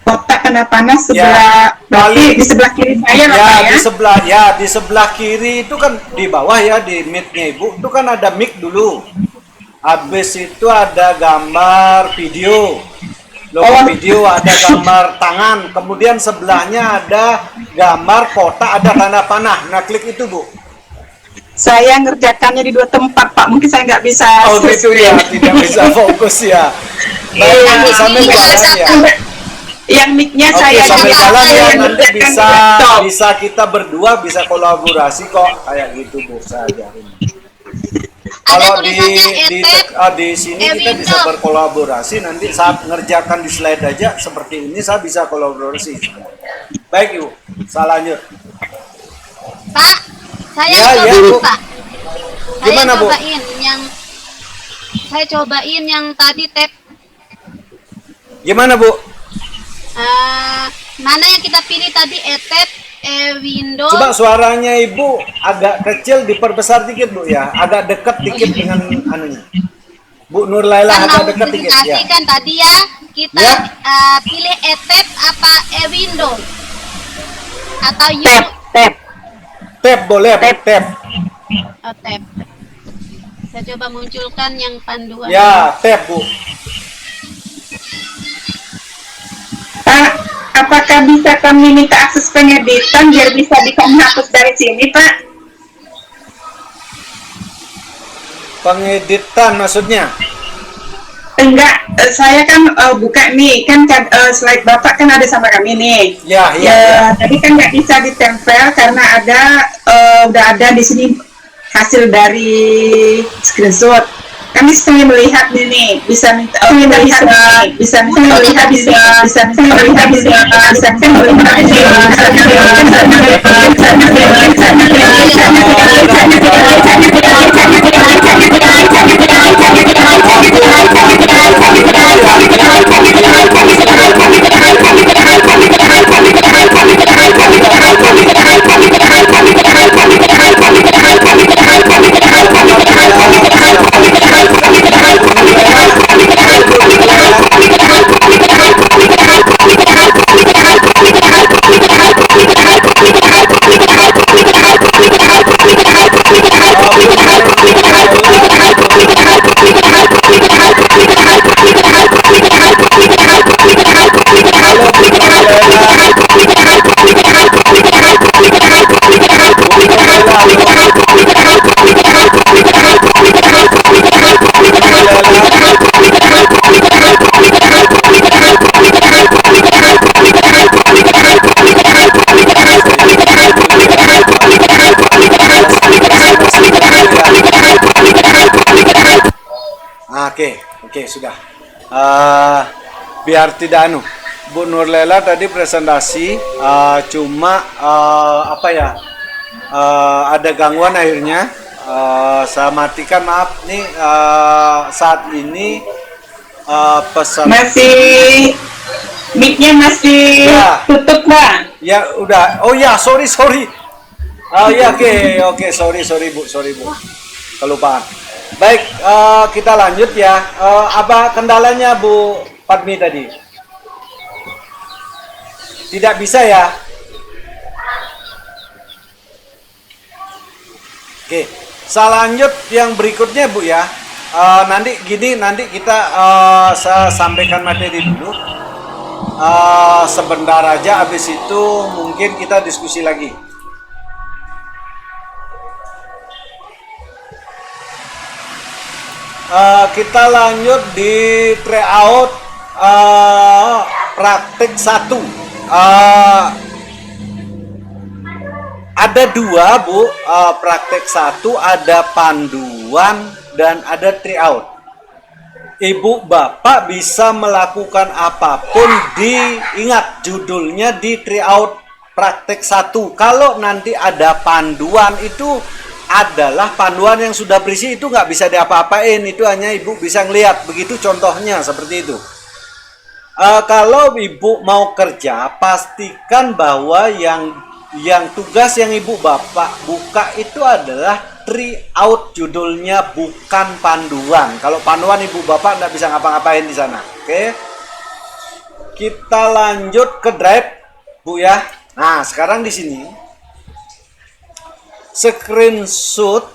Kotak tanda panah sebelah berarti di sebelah kiri saya Ya, Pak ya. di sebelah kiri itu kan di bawah ya, di mic-nya Ibu. Itu kan ada mic dulu. Habis itu ada gambar video. Logo video, ada gambar tangan. Kemudian sebelahnya ada gambar kotak, ada tanda panah. Nah, klik itu Bu. Saya ngerjakannya di 2 tempat Pak, mungkin saya nggak bisa. Oh gitu ya, tidak bisa fokus ya. Baik, sambil Ini jalan ya. yang mic-nya Oke, saya sampai juga jalan ya, yang nanti ngerjakan bisa laptop. bisa kita berdua bisa kolaborasi kok kayak gitu Bu, saya ajarin. Kalau di sini kita bisa berkolaborasi, nanti saat ngerjakan di slide aja seperti ini saya bisa kolaborasi. Baik Ibu, saya lanjut. Pak, saya Ya, ya, cobain Bu. Pak. Gimana, Bu? Saya cobain yang tadi tab. Gimana Bu? Mana yang kita pilih tadi, tab, window. Coba suaranya Ibu agak kecil, diperbesar dikit Bu ya, agak dekat dikit dengan anunya. Bu Nur Laila Kan mau agak dekat dikit ya. presentasi kan tadi ya, kita Ya. pilih tab apa window atau Tab, tab. Tab boleh, Bu, tab. tab. Saya coba munculkan yang panduan. Ya, tab Bu. Pak, apakah bisa kami minta akses pengeditan biar bisa kami hapus dari sini, Pak? Pengeditan maksudnya? Enggak, saya kan buka nih, kan slide Bapak kan ada sama kami nih. Ya, ya. Tadi kan nggak bisa ditempel karena udah ada di sini hasil dari screenshot. Kami sedang melihat nih, bisa minta, melihat nih, bisa melihat, bisa melihat, bisa Oke, sudah. Biar tidak Bu Nur Laila tadi presentasi, cuma apa ya? Ada gangguan akhirnya. Saya matikan, maaf nih. Saat ini pesan masih mic-nya masih Ya. tutup, Pak. ya udah. Oh ya, sorry. Ya oke, sorry Bu, kelupaan. Baik, kita lanjut ya. Apa kendalanya Bu Padmi tadi? Tidak bisa ya? Oke, saya lanjut yang berikutnya Bu ya. Nanti kita saya sampaikan materi dulu. Sebentar aja, habis itu mungkin kita diskusi lagi. Kita lanjut di tryout praktik 1. Ada dua Bu, praktek 1 ada panduan dan ada tryout. Ibu Bapak bisa melakukan apapun, ingat judulnya di tryout praktek 1. Kalau nanti ada panduan, itu adalah panduan yang sudah berisi, itu nggak bisa diapa-apain, itu hanya Ibu bisa ngelihat, begitu contohnya seperti itu. Kalau Ibu mau kerja, pastikan bahwa yang tugas yang Ibu Bapak buka itu adalah tryout judulnya, bukan panduan. Kalau panduan Ibu Bapak nggak bisa ngapa-ngapain di sana. Oke, kita lanjut ke drive Bu ya. Nah sekarang di sini screenshot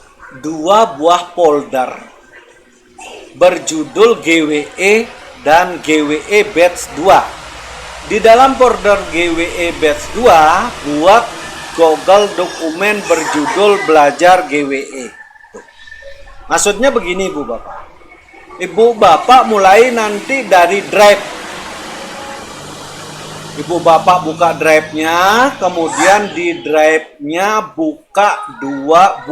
2 buah folder berjudul GWE dan GWE batch 2. Di dalam folder GWE batch 2 buat Google dokumen berjudul belajar GWE. Maksudnya begini Ibu Bapak. Ibu Bapak mulai nanti dari drive. Ibu bapak buka drive-nya, kemudian di drive-nya buat dua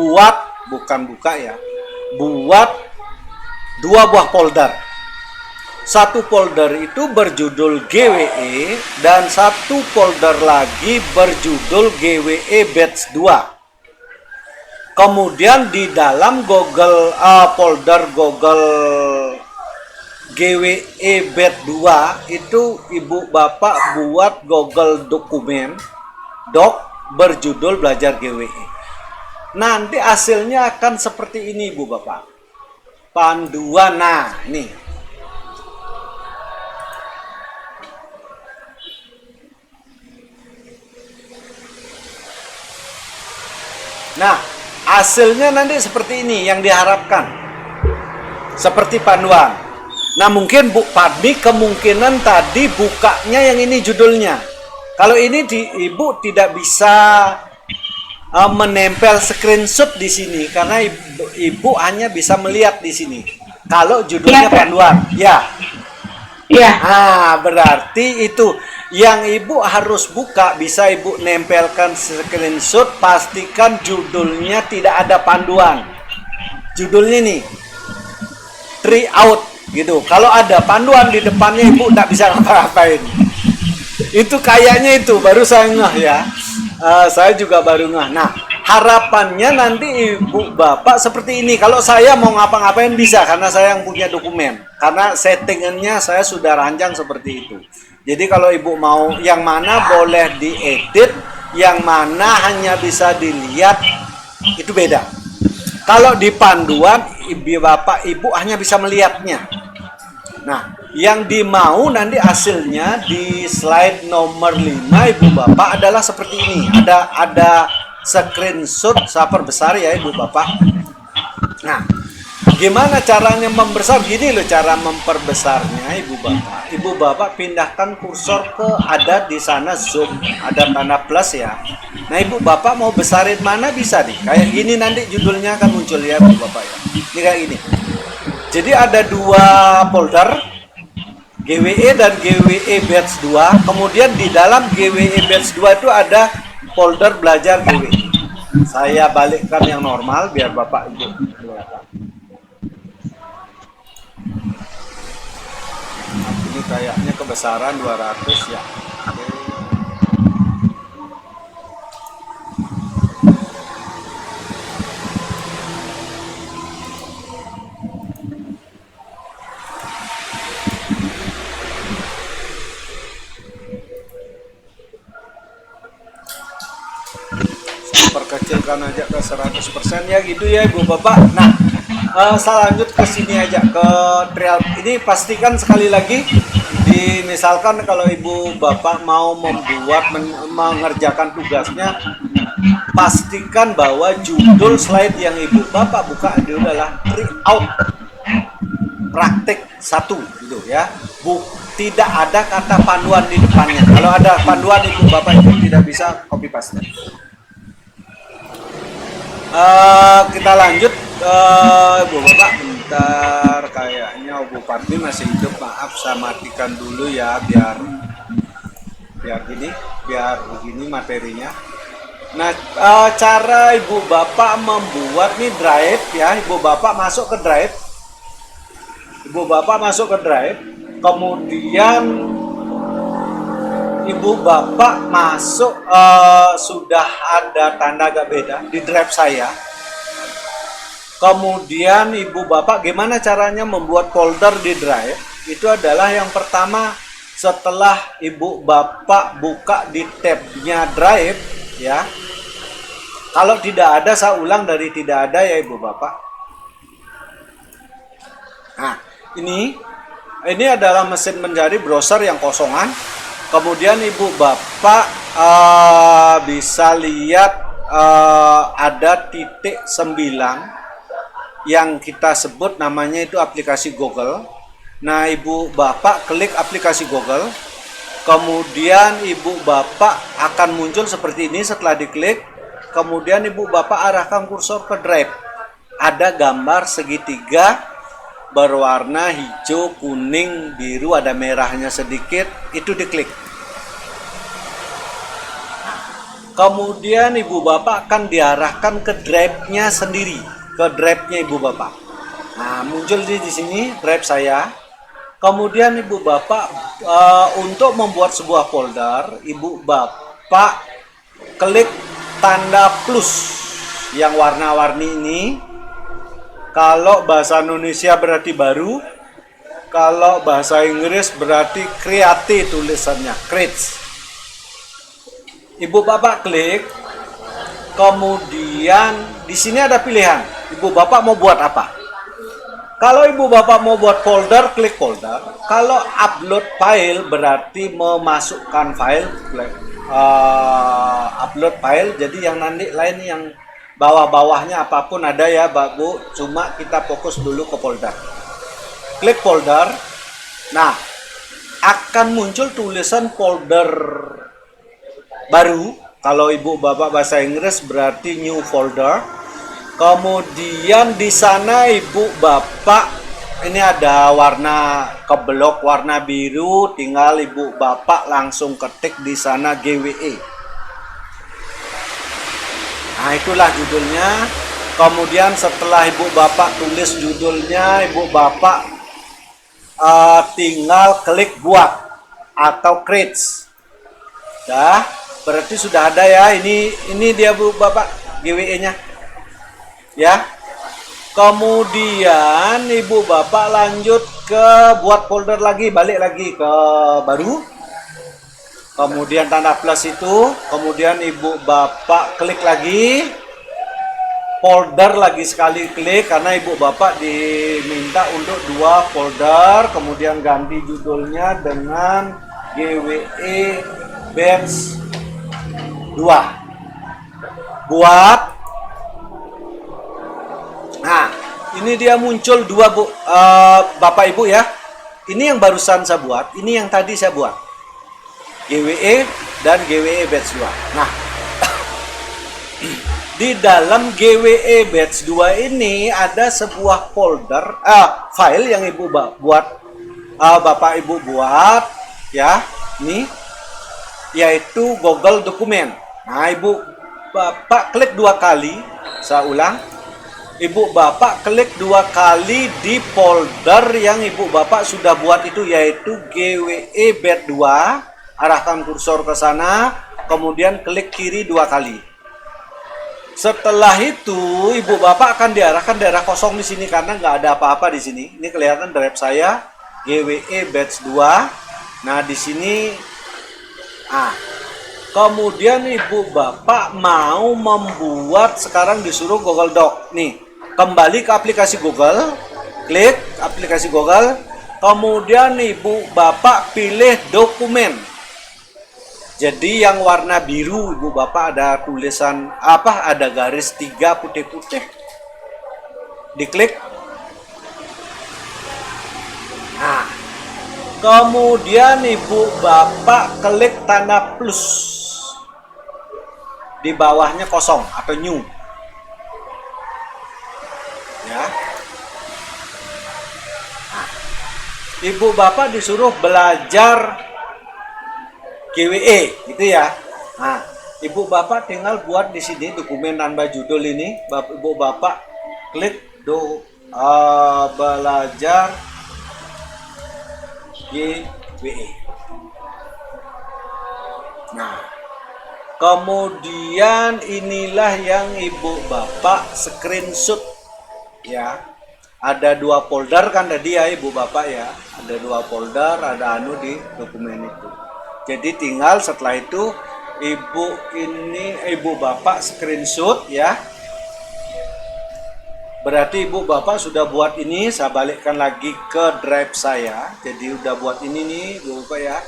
buah folder. Satu folder itu berjudul GWE dan satu folder lagi berjudul GWE batch 2. Kemudian di dalam folder Google GWE batch 2 itu ibu bapak buat Google dokumen doc berjudul belajar GWE. Nanti hasilnya akan seperti ini ibu bapak. Panduan, nah ini. Nah, hasilnya nanti seperti ini yang diharapkan. Seperti panduan. Nah, mungkin Bu Padmi kemungkinan tadi bukanya yang ini judulnya. Kalau ini Ibu tidak bisa menempel screenshot di sini karena Ibu hanya bisa melihat di sini. Kalau judulnya panduan, ya. Iya. Ah, berarti itu yang Ibu harus buka, bisa Ibu nempelkan screenshot, pastikan judulnya tidak ada panduan. Judulnya nih, try out gitu. Kalau ada panduan di depannya Ibu tidak bisa ngapa-ngapain. Itu kayaknya itu, baru saya ngeh ya. Saya juga baru ngeh. Nah, harapannya nanti ibu bapak seperti ini. Kalau saya mau ngapa-ngapain bisa, karena saya yang punya dokumen. Karena settingannya saya sudah rancang seperti itu. Jadi kalau ibu mau yang mana boleh diedit, yang mana hanya bisa dilihat, itu beda. Kalau di panduan, ibu bapak ibu hanya bisa melihatnya. Nah, yang dimau nanti hasilnya di slide nomor 5 ibu bapak adalah seperti ini. Ada screenshot saya perbesar ya ibu bapak. Nah, gimana caranya membesar? Gini loh cara memperbesarnya ibu bapak. Ibu bapak pindahkan kursor ke ada di sana zoom, ada tanda plus ya. Nah ibu bapak mau besarin mana bisa nih. Kayak gini nanti judulnya akan muncul ya ibu bapak ya. Ini kayak gini. Jadi ada dua folder, GWE dan GWE batch 2. Kemudian di dalam GWE batch 2 itu ada folder belajar GWE. Saya balikkan yang normal biar bapak ibu kelihatan. Ini kayaknya kebesaran 200 ya. Oke. Perkecilkan aja ke 100% ya gitu ya ibu bapak. Nah, saya lanjut ke sini aja ke trial. Ini pastikan sekali lagi misalkan kalau ibu bapak mau mengerjakan tugasnya, pastikan bahwa judul slide yang ibu bapak buka itu adalah try out praktik 1 gitu ya. Tidak ada kata panduan di depannya. Kalau ada panduan ibu bapak itu tidak bisa copy paste. Kita lanjut ibu bapak, bentar, kayaknya ibu Parti masih hidup, maaf saya matikan dulu ya biar begini materinya. Nah, cara ibu bapak membuat nih drive ya, ibu bapak masuk ke drive, kemudian ibu bapak masuk, sudah ada tanda agak beda di drive saya. Kemudian ibu bapak gimana caranya membuat folder di drive? Itu adalah yang pertama, setelah ibu bapak buka di tabnya drive ya. Kalau tidak ada, saya ulang dari tidak ada ya ibu bapak. Nah, ini adalah mesin mencari browser yang kosongan. Kemudian ibu bapak bisa lihat ada titik 9 yang kita sebut namanya itu aplikasi Google. Nah ibu bapak klik aplikasi Google, kemudian ibu bapak akan muncul seperti ini setelah diklik. Kemudian ibu bapak arahkan kursor ke drive, ada gambar segitiga berwarna hijau, kuning, biru, ada merahnya sedikit, itu diklik. Kemudian ibu bapak akan diarahkan ke drive-nya sendiri, ke drive-nya ibu bapak. Nah, muncul di sini drive saya. Kemudian ibu bapak untuk membuat sebuah folder, ibu bapak klik tanda plus yang warna-warni ini. Kalau bahasa Indonesia berarti baru, kalau bahasa Inggris berarti create tulisannya, create. Ibu bapak klik, kemudian di sini ada pilihan. Ibu bapak mau buat apa? Kalau ibu bapak mau buat folder, klik folder. Kalau upload file berarti memasukkan file, upload file. Jadi yang nanti lain yang bawah-bawahnya apapun ada ya, Bu. Cuma kita fokus dulu ke folder. Klik folder. Nah, akan muncul tulisan folder baru. Kalau ibu bapak bahasa Inggris berarti new folder. Kemudian di sana ibu bapak ini ada warna keblok warna biru, tinggal ibu bapak langsung ketik di sana GWE. Nah, itulah judulnya. Kemudian setelah ibu bapak tulis judulnya, ibu bapak tinggal klik buat atau create. Dah, berarti sudah ada ya. Ini dia bu bapak GWE-nya. Ya. Kemudian ibu bapak lanjut ke buat folder lagi, balik lagi ke baru. Kemudian tanda plus itu, kemudian ibu bapak klik lagi folder lagi sekali klik karena ibu bapak diminta untuk 2 folder, kemudian ganti judulnya dengan GWE batch 2 buat. Nah, ini dia muncul 2 bu, bapak ibu ya. Ini yang barusan saya buat, ini yang tadi saya buat, GWE dan GWE batch 2. Nah, di dalam GWE batch 2 ini ada sebuah folder file yang ibu buat, bapak ibu buat ya, ini yaitu Google dokumen. Nah, ibu bapak klik 2 kali, saya ulang, ibu bapak klik 2 kali di folder yang ibu bapak sudah buat itu, yaitu GWE batch 2, arahkan kursor ke sana, kemudian klik kiri 2 kali. Setelah itu ibu bapak akan diarahkan daerah kosong di sini karena nggak ada apa-apa di sini. Ini kelihatan drive saya GWE batch 2. Nah, di sini kemudian ibu bapak mau membuat, sekarang disuruh Google Doc. Nih, kembali ke aplikasi Google, klik aplikasi Google, kemudian ibu bapak pilih dokumen. Jadi yang warna biru ibu bapak ada tulisan apa, ada garis 3 putih-putih, diklik. Nah, kemudian ibu bapak klik tanda plus, di bawahnya kosong atau new ya. Nah, ibu bapak disuruh belajar GWE gitu ya. Nah, ibu bapak tinggal buat di sini dokumen tanpa judul ini. Ibu bapak klik belajar GWE. Nah, kemudian inilah yang ibu bapak screenshot ya. Ada 2 folder kan tadi ya ibu bapak ya. Ada 2 folder, ada di dokumen itu. Jadi tinggal setelah itu ibu bapak screenshot ya. Berarti ibu bapak sudah buat ini, saya balikkan lagi ke drive saya. Jadi udah buat ini nih ibu bapak ya.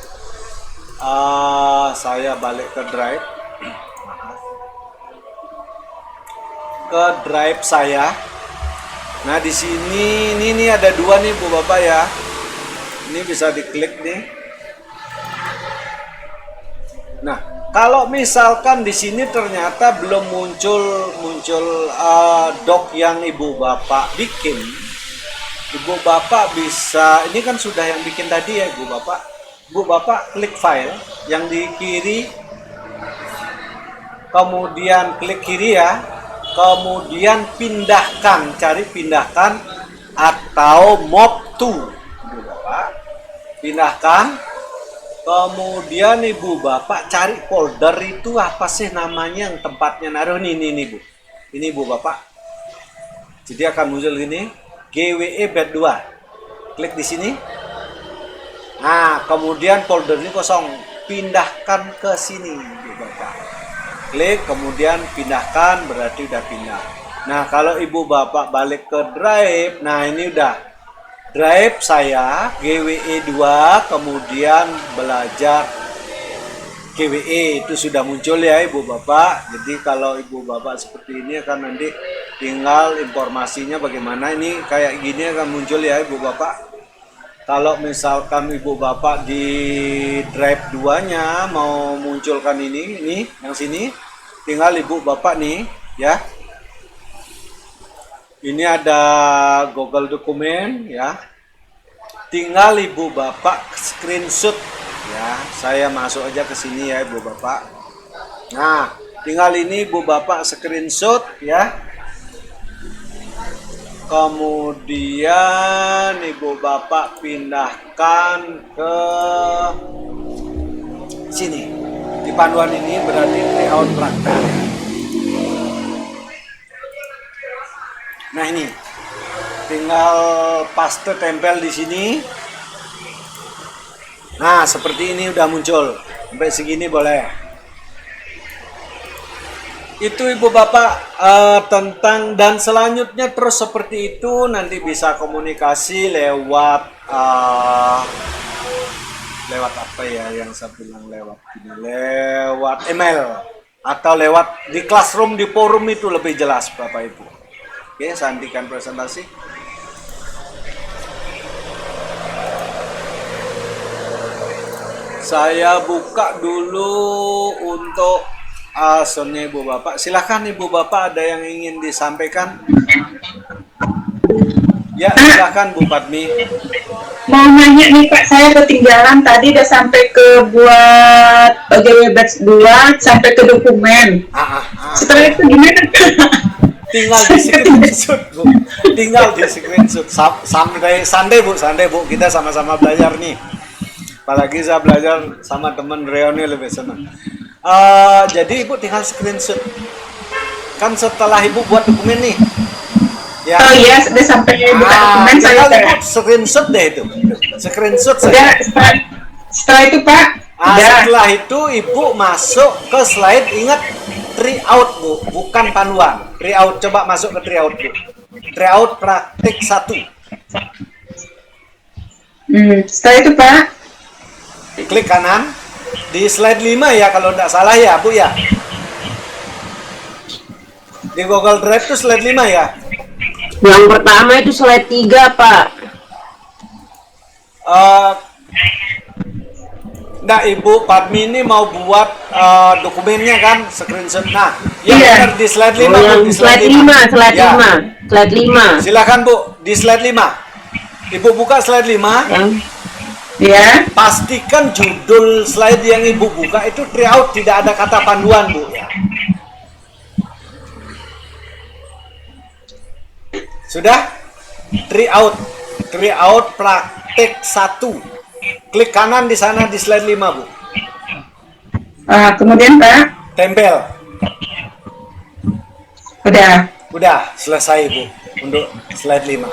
Saya balik ke drive. Ke drive saya. Nah, di sini ini ada 2 nih bu bapak ya. Ini bisa diklik nih. Nah, kalau misalkan di sini ternyata belum muncul doc yang ibu bapak bikin, ibu bapak bisa, ini kan sudah yang bikin tadi ya ibu bapak klik file yang di kiri kemudian klik kiri ya, kemudian pindahkan, cari pindahkan atau move to, Ibu Bapak, pindahkan. Kemudian Ibu Bapak cari folder itu apa sih namanya yang tempatnya naruh ini Bu. Ini Bu Bapak. Jadi akan muncul gini, GWE bed 2. Klik di sini. Nah, kemudian folder ini kosong, pindahkan ke sini Bu Bapak. Klik kemudian pindahkan, berarti udah pindah. Nah, kalau Ibu Bapak balik ke drive, nah ini udah drive saya GWE 2, kemudian belajar GWE itu sudah muncul ya Ibu Bapak. Jadi kalau Ibu Bapak seperti ini akan nanti tinggal informasinya bagaimana, ini kayak gini akan muncul ya Ibu Bapak. Kalau misalkan Ibu Bapak di drive 2-nya mau munculkan ini yang sini, tinggal Ibu Bapak nih ya. Ini ada Google Dokumen ya. Tinggal Ibu Bapak screenshot ya. Saya masuk aja ke sini ya Ibu Bapak. Nah, tinggal ini Ibu Bapak screenshot ya. Kemudian Ibu Bapak pindahkan ke sini. Di panduan ini berarti layout praktek. Nah ini, tinggal paste tempel di sini. Nah seperti ini udah muncul, sampai segini boleh. Itu Ibu Bapak tentang, dan selanjutnya terus seperti itu nanti bisa komunikasi lewat lewat apa ya yang saya bilang, lewat ini, lewat email atau lewat di classroom, di forum itu lebih jelas Bapak Ibu. Oke, saya hentikan presentasi. Saya buka dulu untuk soalnya Ibu Bapak. Silahkan Ibu Bapak, ada yang ingin disampaikan? Ya, silahkan Bu Padmi. Mau nanya nih Pak, saya ketinggalan tadi udah sampai ke buat pegawai batch 2 sampai ke dokumen. Setelah itu gimana? Tinggal di screenshot Bu. Tinggal di screenshot. Santai Bu, kita sama-sama belajar nih. Apalagi saya belajar sama teman Reoni lebih senang. Jadi Ibu tinggal screenshot. Kan setelah Ibu buat dokumen nih. Ya. Oh iya, sudah sampai buka dokumen saya. Ibu screenshot deh itu. Screenshot Udah, saja. setelah itu Pak. Setelah itu Ibu masuk ke slide, ingat tryout Bu, bukan panduan. Tryout, coba masuk ke tryout Bu. Tryout praktik 1. Setelah itu Pak. Klik kanan. Di slide 5 ya kalau tidak salah ya Bu ya. Di Google Drive itu slide 5 ya. Yang pertama itu slide 3 Pak. Nah Ibu Padmi ini mau buat dokumennya kan, screenshot. Nah, yang Iya. benar di slide 5 Oh, yang Bu, di slide 5, slide Ya. 5, slide 5. Silakan Bu, di slide 5. Ibu buka slide 5. Ya. Pastikan judul slide yang Ibu buka itu tryout, tidak ada kata panduan Bu ya. Sudah? Tryout praktek 1. Klik kanan di sana di slide 5 Bu. Kemudian Pak. Tempel. Udah. Selesai Bu untuk slide 5.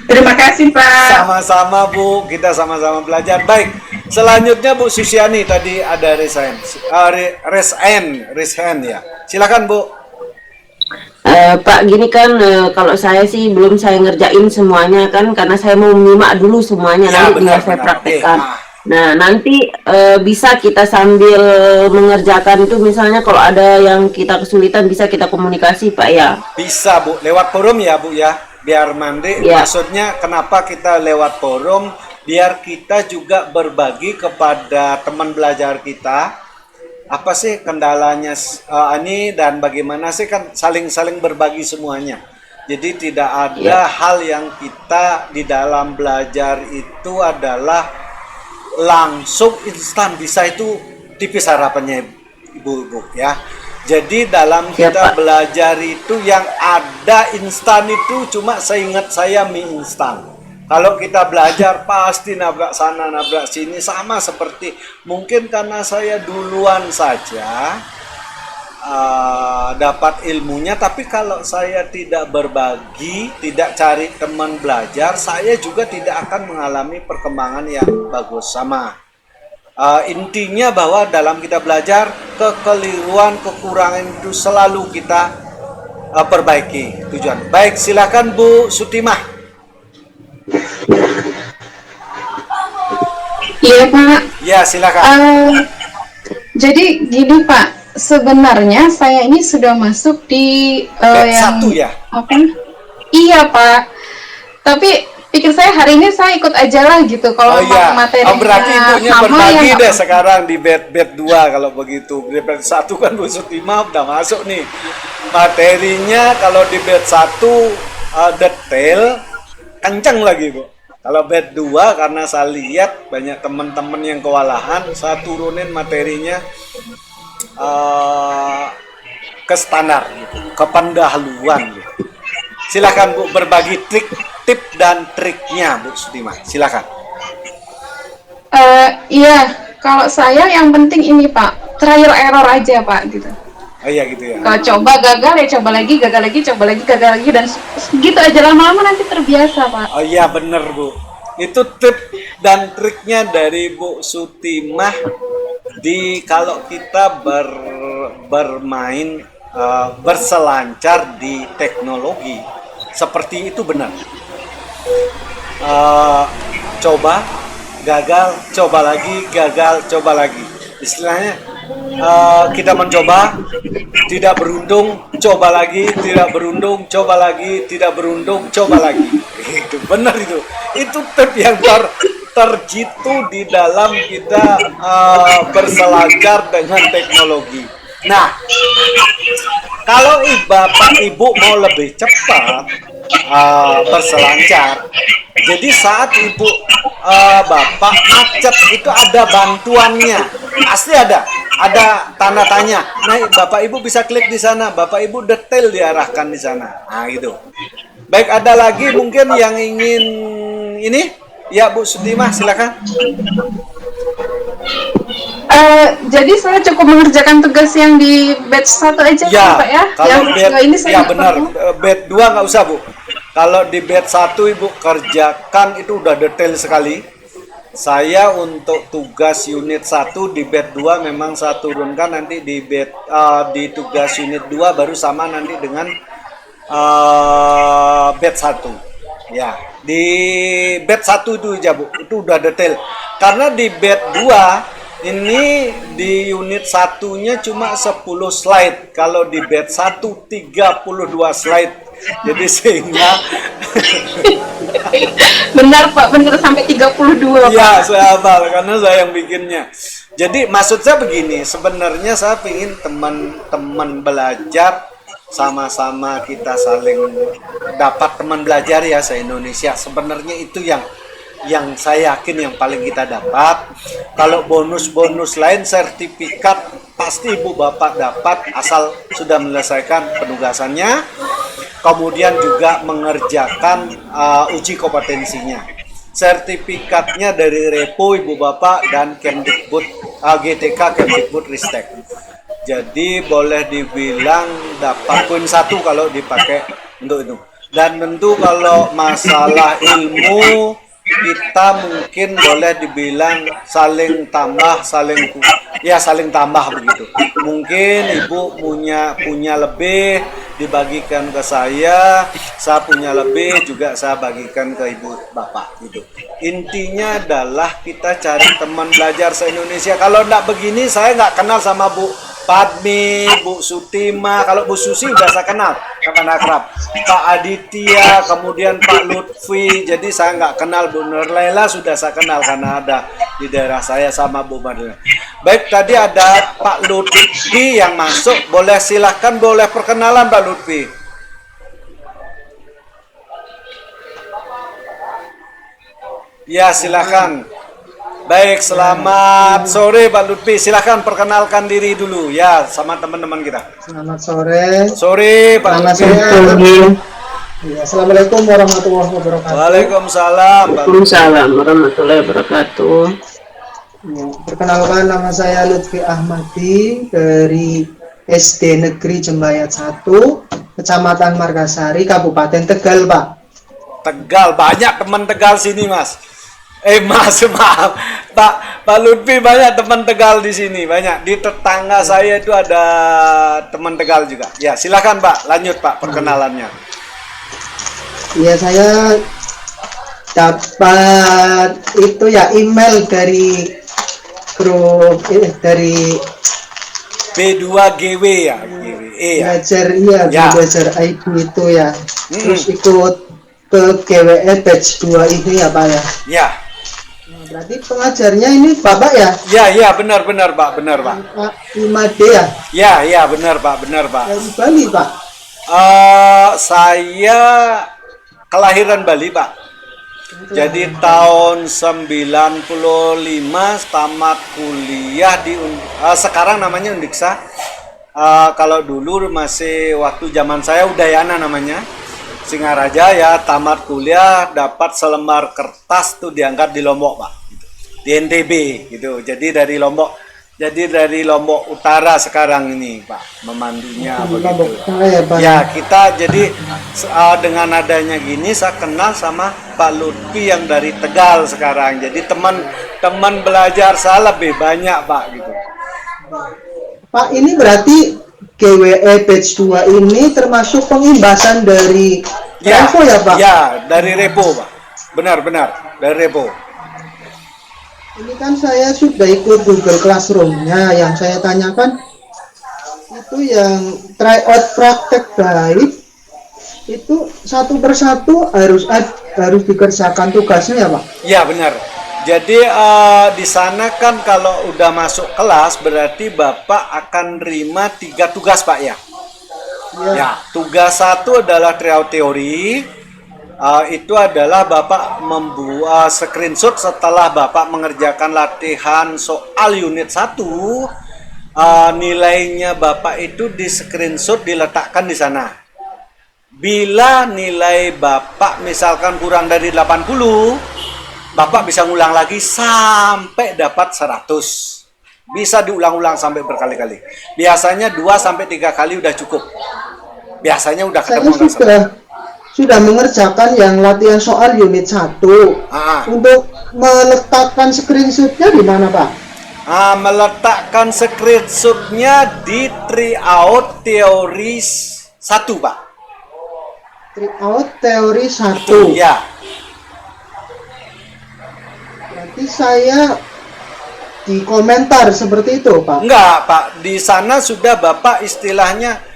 Terima kasih Pak. Sama-sama Bu, kita sama-sama belajar. Baik, selanjutnya Bu Susiani tadi ada raise hand ya. Silakan Bu. Pak, gini kan kalau saya sih belum saya ngerjain semuanya kan, karena saya mau menyimak dulu semuanya, Ya, nanti tinggal saya benar. praktekkan. Oke. Nah, nanti bisa kita sambil mengerjakan itu, misalnya kalau ada yang kita kesulitan bisa kita komunikasi Pak ya. Bisa Bu, lewat forum ya Bu ya. Biar mandi, Ya. maksudnya kenapa kita lewat forum, biar kita juga berbagi kepada teman belajar kita apa sih kendalanya ini dan bagaimana sih, kan saling berbagi semuanya. Jadi tidak ada hal yang kita di dalam belajar itu adalah langsung instan bisa itu tipis harapannya ibu-ibu ya. Jadi dalam Ya, kita Pak. belajar itu yang ada instan itu cuma seingat saya mie instan. Kalau kita belajar pasti nabrak sana nabrak sini, sama seperti mungkin karena saya duluan saja dapat ilmunya, tapi kalau saya tidak berbagi, tidak cari teman belajar, saya juga tidak akan mengalami perkembangan yang bagus. Sama intinya bahwa dalam kita belajar, kekeliruan, kekurangan itu selalu kita perbaiki. Tujuan. Baik, silakan Bu Sutimah. Iya Pak. Ya, silakan. Jadi gini Pak, sebenarnya saya ini sudah masuk di Batch yang 1 ya? apa? Iya Pak. Tapi pikir saya hari ini saya ikut aja lah gitu. Kalau Oh iya, materinya berarti ibunya sama berbagi ya deh nggak sekarang di bed 2 kalau begitu. Di bed 1 kan Bu Sutimah udah masuk nih. Materinya kalau di bed 1 detail, kencang lagi Bu. Kalau bed 2 karena saya lihat banyak teman-teman yang kewalahan, saya turunin materinya ke standar gitu, ke pendahuluan gitu. Silakan Bu berbagi tip dan triknya Bu Sutimah. Silakan. Iya, kalau saya yang penting ini Pak, trial error aja Pak gitu. Oh iya gitu ya. Kalau coba gagal ya coba lagi, gagal lagi, coba lagi, gagal lagi, dan gitu aja, lama-lama nanti terbiasa Pak. Oh iya bener Bu. Itu tip dan triknya dari Bu Sutimah di kalau kita bermain berselancar di teknologi seperti itu benar. Coba gagal, coba lagi, gagal, coba lagi. Istilahnya kita mencoba, tidak beruntung, coba lagi, tidak beruntung, coba lagi, tidak beruntung, coba lagi. Itu benar itu. Itu tip yang terjitu di dalam kita berselancar dengan teknologi. Nah, kalau bapak ibu mau lebih cepat berselancar, jadi saat ibu bapak macet itu ada bantuannya, pasti ada tanda tanya. Nah, bapak ibu bisa klik di sana, bapak ibu detail diarahkan di sana. Nah, gitu. Baik, ada lagi mungkin yang ingin ini? Ya, Bu Sutimah, silakan. Jadi saya cukup mengerjakan tugas yang di batch 1 aja Ya, Pak ya. kalau Yang bed, ini saya ya nggak benar, perlu. bed 2 nggak usah Bu. Kalau di bed 1 Ibu kerjakan itu udah detail sekali. Saya untuk tugas unit 1 di bed 2 memang saya turunkan, nanti di di tugas unit 2 baru sama nanti dengan bed 1. Ya, di bed 1 itu aja Bu, itu udah detail. Karena di bed 2 ini di unit satunya cuma 10 slide, kalau di bed 1 32 slide. Jadi sehingga Benar Pak, benar sampai 32 Pak. ya saya hafal karena saya yang bikinnya. Jadi maksud saya begini, sebenarnya saya ingin teman-teman belajar sama-sama, kita saling dapat teman belajar ya se-Indonesia. Sebenarnya itu yang saya yakin yang paling kita dapat. Kalau bonus-bonus lain, sertifikat pasti ibu bapak dapat asal sudah menyelesaikan penugasannya, kemudian juga mengerjakan uji kompetensinya. Sertifikatnya dari Repo ibu bapak dan Kemdikbud GTK Kemdikbud Ristek. Jadi boleh dibilang dapat poin 1 kalau dipakai untuk itu. Dan tentu kalau masalah ilmu, kita mungkin boleh dibilang saling tambah, saling tambah begitu. Mungkin ibu punya lebih dibagikan ke saya punya lebih juga saya bagikan ke ibu bapak gitu. Intinya adalah kita cari teman belajar se-Indonesia. Kalau enggak begini, saya nggak kenal sama Bu Padmi, Bu Sutimah. Kalau Bu Susi udah saya kenal, kapan akrab. Pak Aditya, kemudian Pak Lutfi. Jadi saya nggak kenal Bu Nurlaila, sudah saya kenal karena ada di daerah saya sama Bu Madina. Baik, tadi ada Pak Lutfi yang masuk. Boleh silahkan, boleh perkenalan Pak Lutfi. Ya, silakan. Baik, selamat sore Pak Lutfi. Silahkan perkenalkan diri dulu ya sama teman-teman kita. Selamat sore. Sore Pak Selamat Lutfi. sore. Ya, Assalamualaikum warahmatullahi wabarakatuh. Waalaikumsalam. Pak Lutfi. Waalaikumsalam warahmatullahi wabarakatuh. Ya, perkenalkan, nama saya Lutfi Ahmadi dari SD Negeri Jembayat 1, Kecamatan Margasari, Kabupaten Tegal, Pak. Tegal, banyak teman Tegal sini, Mas. Mas, maaf. Pak Lutfi, banyak teman Tegal di sini, banyak. Di tetangga saya itu ada teman Tegal juga. Ya, silakan Pak, lanjut Pak perkenalannya. Ya, saya dapat itu ya email dari grup dari B2GW ya, GWE ya. belajar Ya. belajar ID itu ya. Terus ikut ke GWE batch 2 ini ya, Pak ya. Ya. Nah, berarti pengajarnya ini Bapak ya? Ya, benar Pak, benar Pak. Pak 5D ya? Ya, benar Pak. Dari Bali, Pak. Saya kelahiran Bali, Pak. Jadi tahun 95 tamat kuliah di sekarang namanya Undiksa. Kalau dulu masih waktu zaman saya Udayana namanya. Singaraja ya, tamat kuliah dapat selembar kertas tuh diangkat di Lombok, Pak. Di NTB gitu. Jadi dari Lombok Utara sekarang ini, Pak, memandunya begitu. Ya, kita jadi dengan adanya gini saya kenal sama Pak Lutfi yang dari Tegal sekarang. Jadi teman belajar saya lebih banyak, Pak, gitu. Pak, ini berarti GWE batch 2 ini termasuk pengimbasan dari Repo ya, Pak? Ya, dari Repo, Pak. Benar, dari Repo. Ini kan saya sudah ikut Google Classroom-nya, yang saya tanyakan itu yang tryout praktek baik itu satu persatu harus dikerjakan tugasnya ya, Pak? Ya, benar. Jadi di sana kan kalau udah masuk kelas berarti Bapak akan terima 3 tugas, Pak ya. Ya, tugas 1 adalah tryout teori. Itu adalah Bapak membuat screenshot setelah Bapak mengerjakan latihan soal unit 1. Nilainya Bapak itu di screenshot diletakkan di sana. Bila nilai Bapak misalkan kurang dari 80, Bapak bisa ngulang lagi sampai dapat 100. Bisa diulang-ulang sampai berkali-kali. Biasanya 2-3 kali udah cukup. Biasanya udah ketemu. Saya sudah mengerjakan yang latihan soal unit 1. Untuk meletakkan screenshotnya di mana, Pak? Meletakkan screenshotnya di tryout teori 1, Pak. Tryout teori 1. Ya. Berarti saya di komentar seperti itu, Pak? Enggak, Pak. Di sana sudah Bapak istilahnya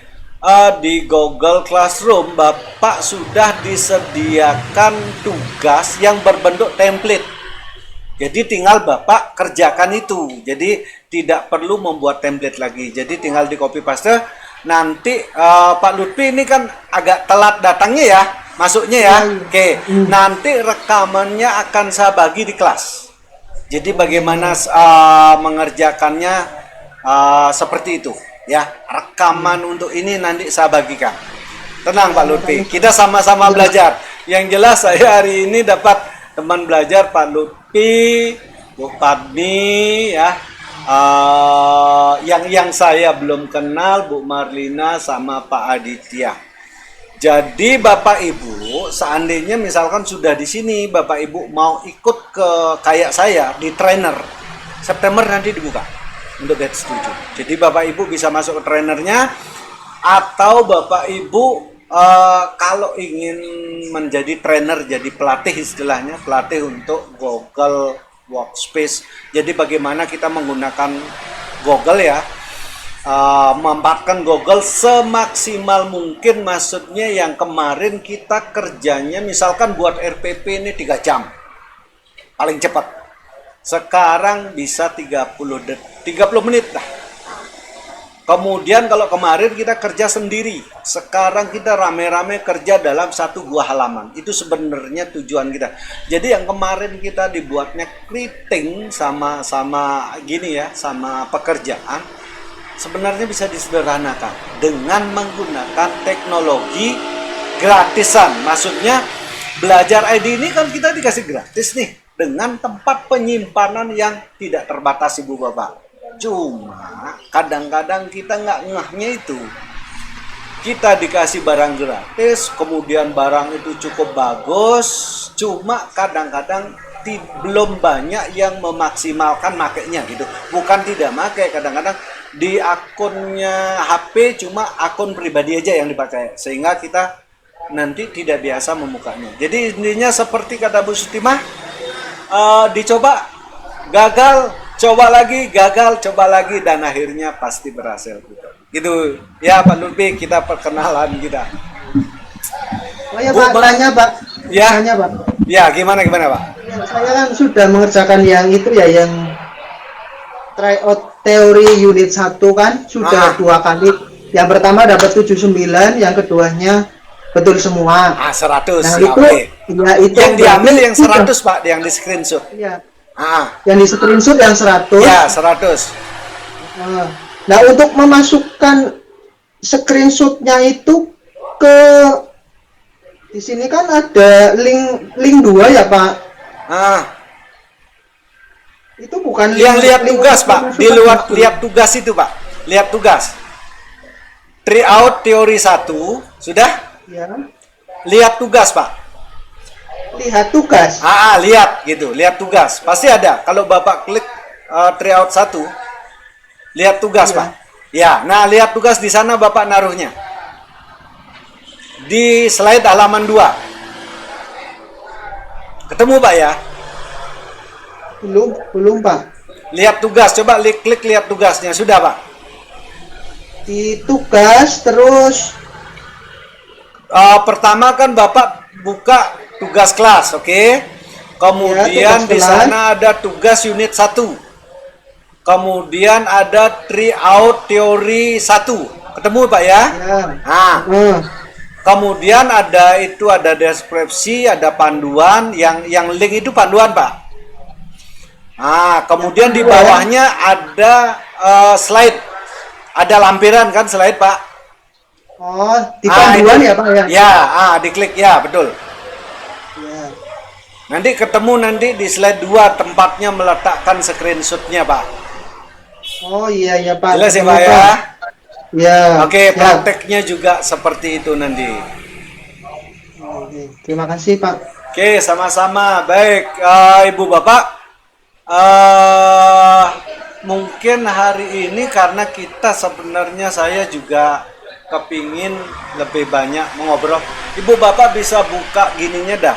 di Google Classroom Bapak sudah disediakan tugas yang berbentuk template. Jadi tinggal Bapak kerjakan itu. Jadi tidak perlu membuat template lagi. Jadi tinggal di copy paste. Nanti Pak Lutfi ini kan agak telat datangnya ya, masuknya ya. Oke. Nanti rekamannya akan saya bagi di kelas. Jadi bagaimana mengerjakannya seperti itu. Ya, rekaman untuk ini nanti saya bagikan. Tenang Pak Lutfi, kita sama-sama belajar. Yang jelas saya hari ini dapat teman belajar Pak Lutfi, Bu Padmi, ya. Yang saya belum kenal Bu Marlina sama Pak Aditya. Jadi Bapak Ibu, seandainya misalkan sudah di sini, Bapak Ibu mau ikut ke kayak saya di trainer, September nanti dibuka untuk batch 7. Jadi Bapak Ibu bisa masuk ke trainernya, atau Bapak Ibu kalau ingin menjadi trainer, jadi pelatih istilahnya, pelatih untuk Google Workspace. Jadi bagaimana kita menggunakan Google ya, memanfaatkan Google semaksimal mungkin. Maksudnya yang kemarin kita kerjanya misalkan buat RPP ini 3 jam paling cepat. Sekarang bisa 30 menit lah. Kemudian kalau kemarin kita kerja sendiri, sekarang kita rame-rame kerja dalam satu buah halaman. Itu sebenarnya tujuan kita. Jadi yang kemarin kita dibuatnya keriting sama gini ya, sama pekerjaan, sebenarnya bisa disederhanakan dengan menggunakan teknologi gratisan. Maksudnya belajar ID ini kan kita dikasih gratis nih, dengan tempat penyimpanan yang tidak terbatas, Ibu Bapak. Cuma kadang-kadang kita nggak ngehnya itu. Kita dikasih barang gratis, kemudian barang itu cukup bagus, cuma kadang-kadang belum banyak yang memaksimalkan makainya gitu. Bukan tidak makai, kadang-kadang di akunnya HP cuma akun pribadi aja yang dipakai, sehingga kita nanti tidak biasa memukanya. Jadi intinya seperti kata Bu Sutimah, dicoba, gagal, coba lagi, gagal, coba lagi, dan akhirnya pasti berhasil. Gitu ya Pak Lutfi, kita perkenalan kita. Oh ya Pak, tanya Pak. Ya. Tanya Pak. Ya, gimana Pak? Ya, saya kan sudah mengerjakan yang itu ya, yang tryout teori unit 1 kan, sudah 2 kali. Yang pertama dapat 79, yang keduanya betul semua. 100. Nah, ya, itu, ya, itu yang diambil yang 100 sudah. Pak, yang di screenshot. Iya. Ah. Yang di screenshot yang 100. Ya, 100. Nah, untuk memasukkan screenshotnya itu ke di sini kan ada link 2 ya Pak. Itu bukan yang lihat link tugas untuk Pak, di memasukkan luar maksud. lihat tugas itu Pak. Lihat tugas. Tryout teori 1, sudah? Ya. Lihat tugas Pak. Lihat tugas. Lihat gitu, lihat tugas. Pasti ada. Kalau Bapak klik tryout 1, lihat tugas, Iya. Pak. Ya, nah lihat tugas di sana Bapak naruhnya. Di slide halaman 2. Ketemu Pak ya? Belum Pak. Lihat tugas, coba klik lihat tugasnya. Sudah Pak? Di tugas terus Pertama kan Bapak buka tugas kelas, oke? Kemudian tugas di kelas. sana ada tugas unit 1. Kemudian ada tryout teori 1. Ketemu Pak ya? ya. Nah, kemudian ada deskripsi, ada panduan, yang link itu panduan, Pak. Nah, kemudian di bawahnya ada slide. Ada lampiran kan slide, Pak? Oh, di panduan ya Pak ya? Ya, diklik ya, betul. Ya. Nanti ketemu di slide 2 tempatnya meletakkan screenshotnya, Pak. Oh iya Pak. Jelas ya Ketemu, Pak ya? Ya. Oke, siap. prakteknya juga seperti itu nanti. Oke, terima kasih Pak. Oke, sama-sama. Baik, Ibu Bapak, mungkin hari ini karena kita sebenarnya saya juga kepingin lebih banyak mengobrol. Ibu Bapak bisa buka gininya dah,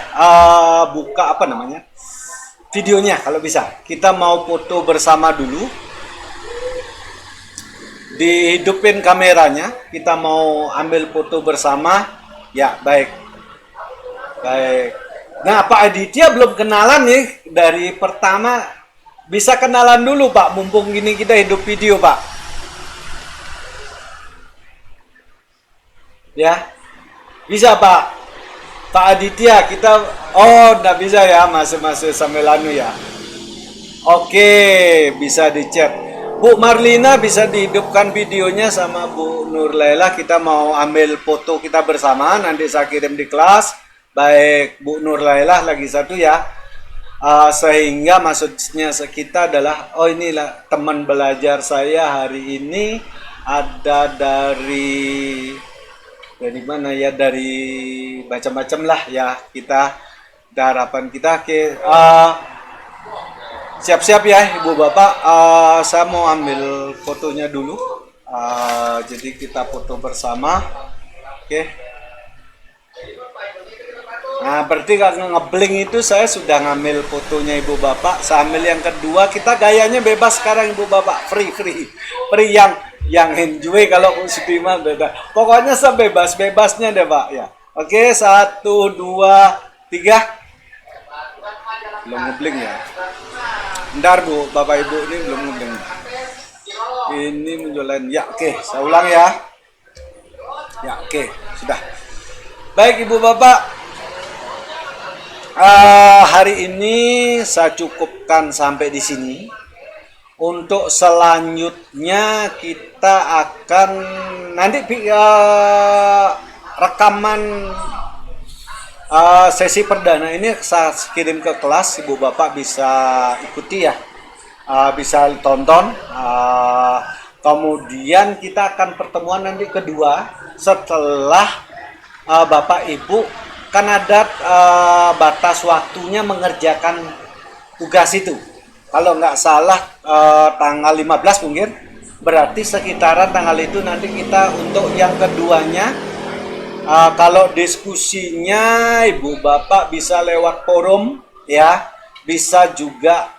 buka apa namanya? Videonya kalau bisa. Kita mau foto bersama dulu. Dihidupin kameranya, kita mau ambil foto bersama. Ya, baik. Baik. Nah, Pak Aditya belum kenalan nih dari pertama. Bisa kenalan dulu, Pak. Mumpung gini kita hidup video, Pak. Ya. Bisa, Pak. Pak Aditya, kita enggak bisa ya, masuk sambil anu ya. Oke, bisa di chat. Bu Marlina bisa dihidupkan videonya sama Bu Nur Laila. Kita mau ambil foto kita bersama. Nanti saya kirim di kelas. Baik Bu Nur Laila lagi satu ya. Sehingga maksudnya kita adalah, inilah teman belajar saya hari ini ada dari mana ya, dari macam-macam lah ya, kita harapan kita ke siap-siap ya Ibu Bapak, saya mau ambil fotonya dulu, jadi kita foto bersama. Oke. Nah, berarti kalau ngebling itu saya sudah ngambil fotonya Ibu Bapak. Saya ambil yang kedua, kita gayanya bebas sekarang Ibu Bapak, free yang enjoy. Kalau Sudirman beda. Pokoknya sebebas-bebasnya deh Pak ya. Oke, 1, 2, 3. Belum ngebling ya. Bentar Bu, Bapak Ibu ini belum ngebling. Ini menjualan ya, oke, saya ulang ya. Ya, oke, sudah. Baik Ibu Bapak, hari ini saya cukupkan sampai di sini. Untuk selanjutnya kita akan nanti rekaman sesi perdana ini saya kirim ke kelas, Ibu Bapak bisa ikuti ya, bisa tonton. Kemudian kita akan pertemuan nanti kedua setelah Bapak Ibu kan ada batas waktunya mengerjakan tugas itu. Kalau nggak salah tanggal 15 mungkin, berarti sekitaran tanggal itu nanti kita untuk yang keduanya. Kalau diskusinya Ibu Bapak bisa lewat forum ya, bisa juga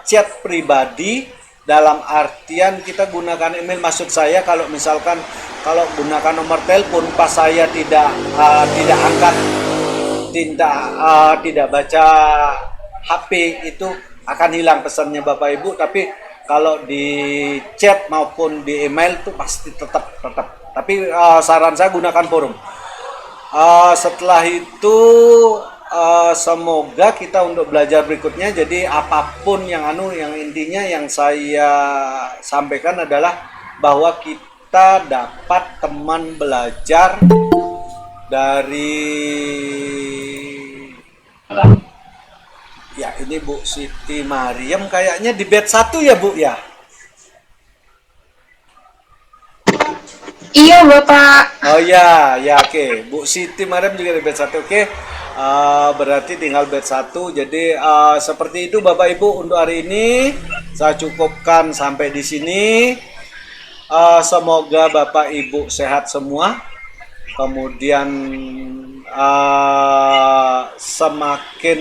chat pribadi, dalam artian kita gunakan email. Maksud saya kalau misalkan kalau gunakan nomor telepon pas saya tidak angkat, tidak baca HP, itu akan hilang pesannya Bapak Ibu. Tapi kalau di chat maupun di email itu pasti tetap. Tapi saran saya gunakan forum. Setelah itu semoga kita untuk belajar berikutnya, jadi apapun yang intinya yang saya sampaikan adalah bahwa kita dapat teman belajar dari ya ini Bu Siti Mariam kayaknya di batch 1 ya Bu ya. Iya Bapak. Oh ya, oke. Bu Siti Mariam juga di batch 1, oke. Berarti tinggal batch 1. Jadi seperti itu Bapak Ibu untuk hari ini. Saya cukupkan sampai di sini. Semoga Bapak Ibu sehat semua. Kemudian semakin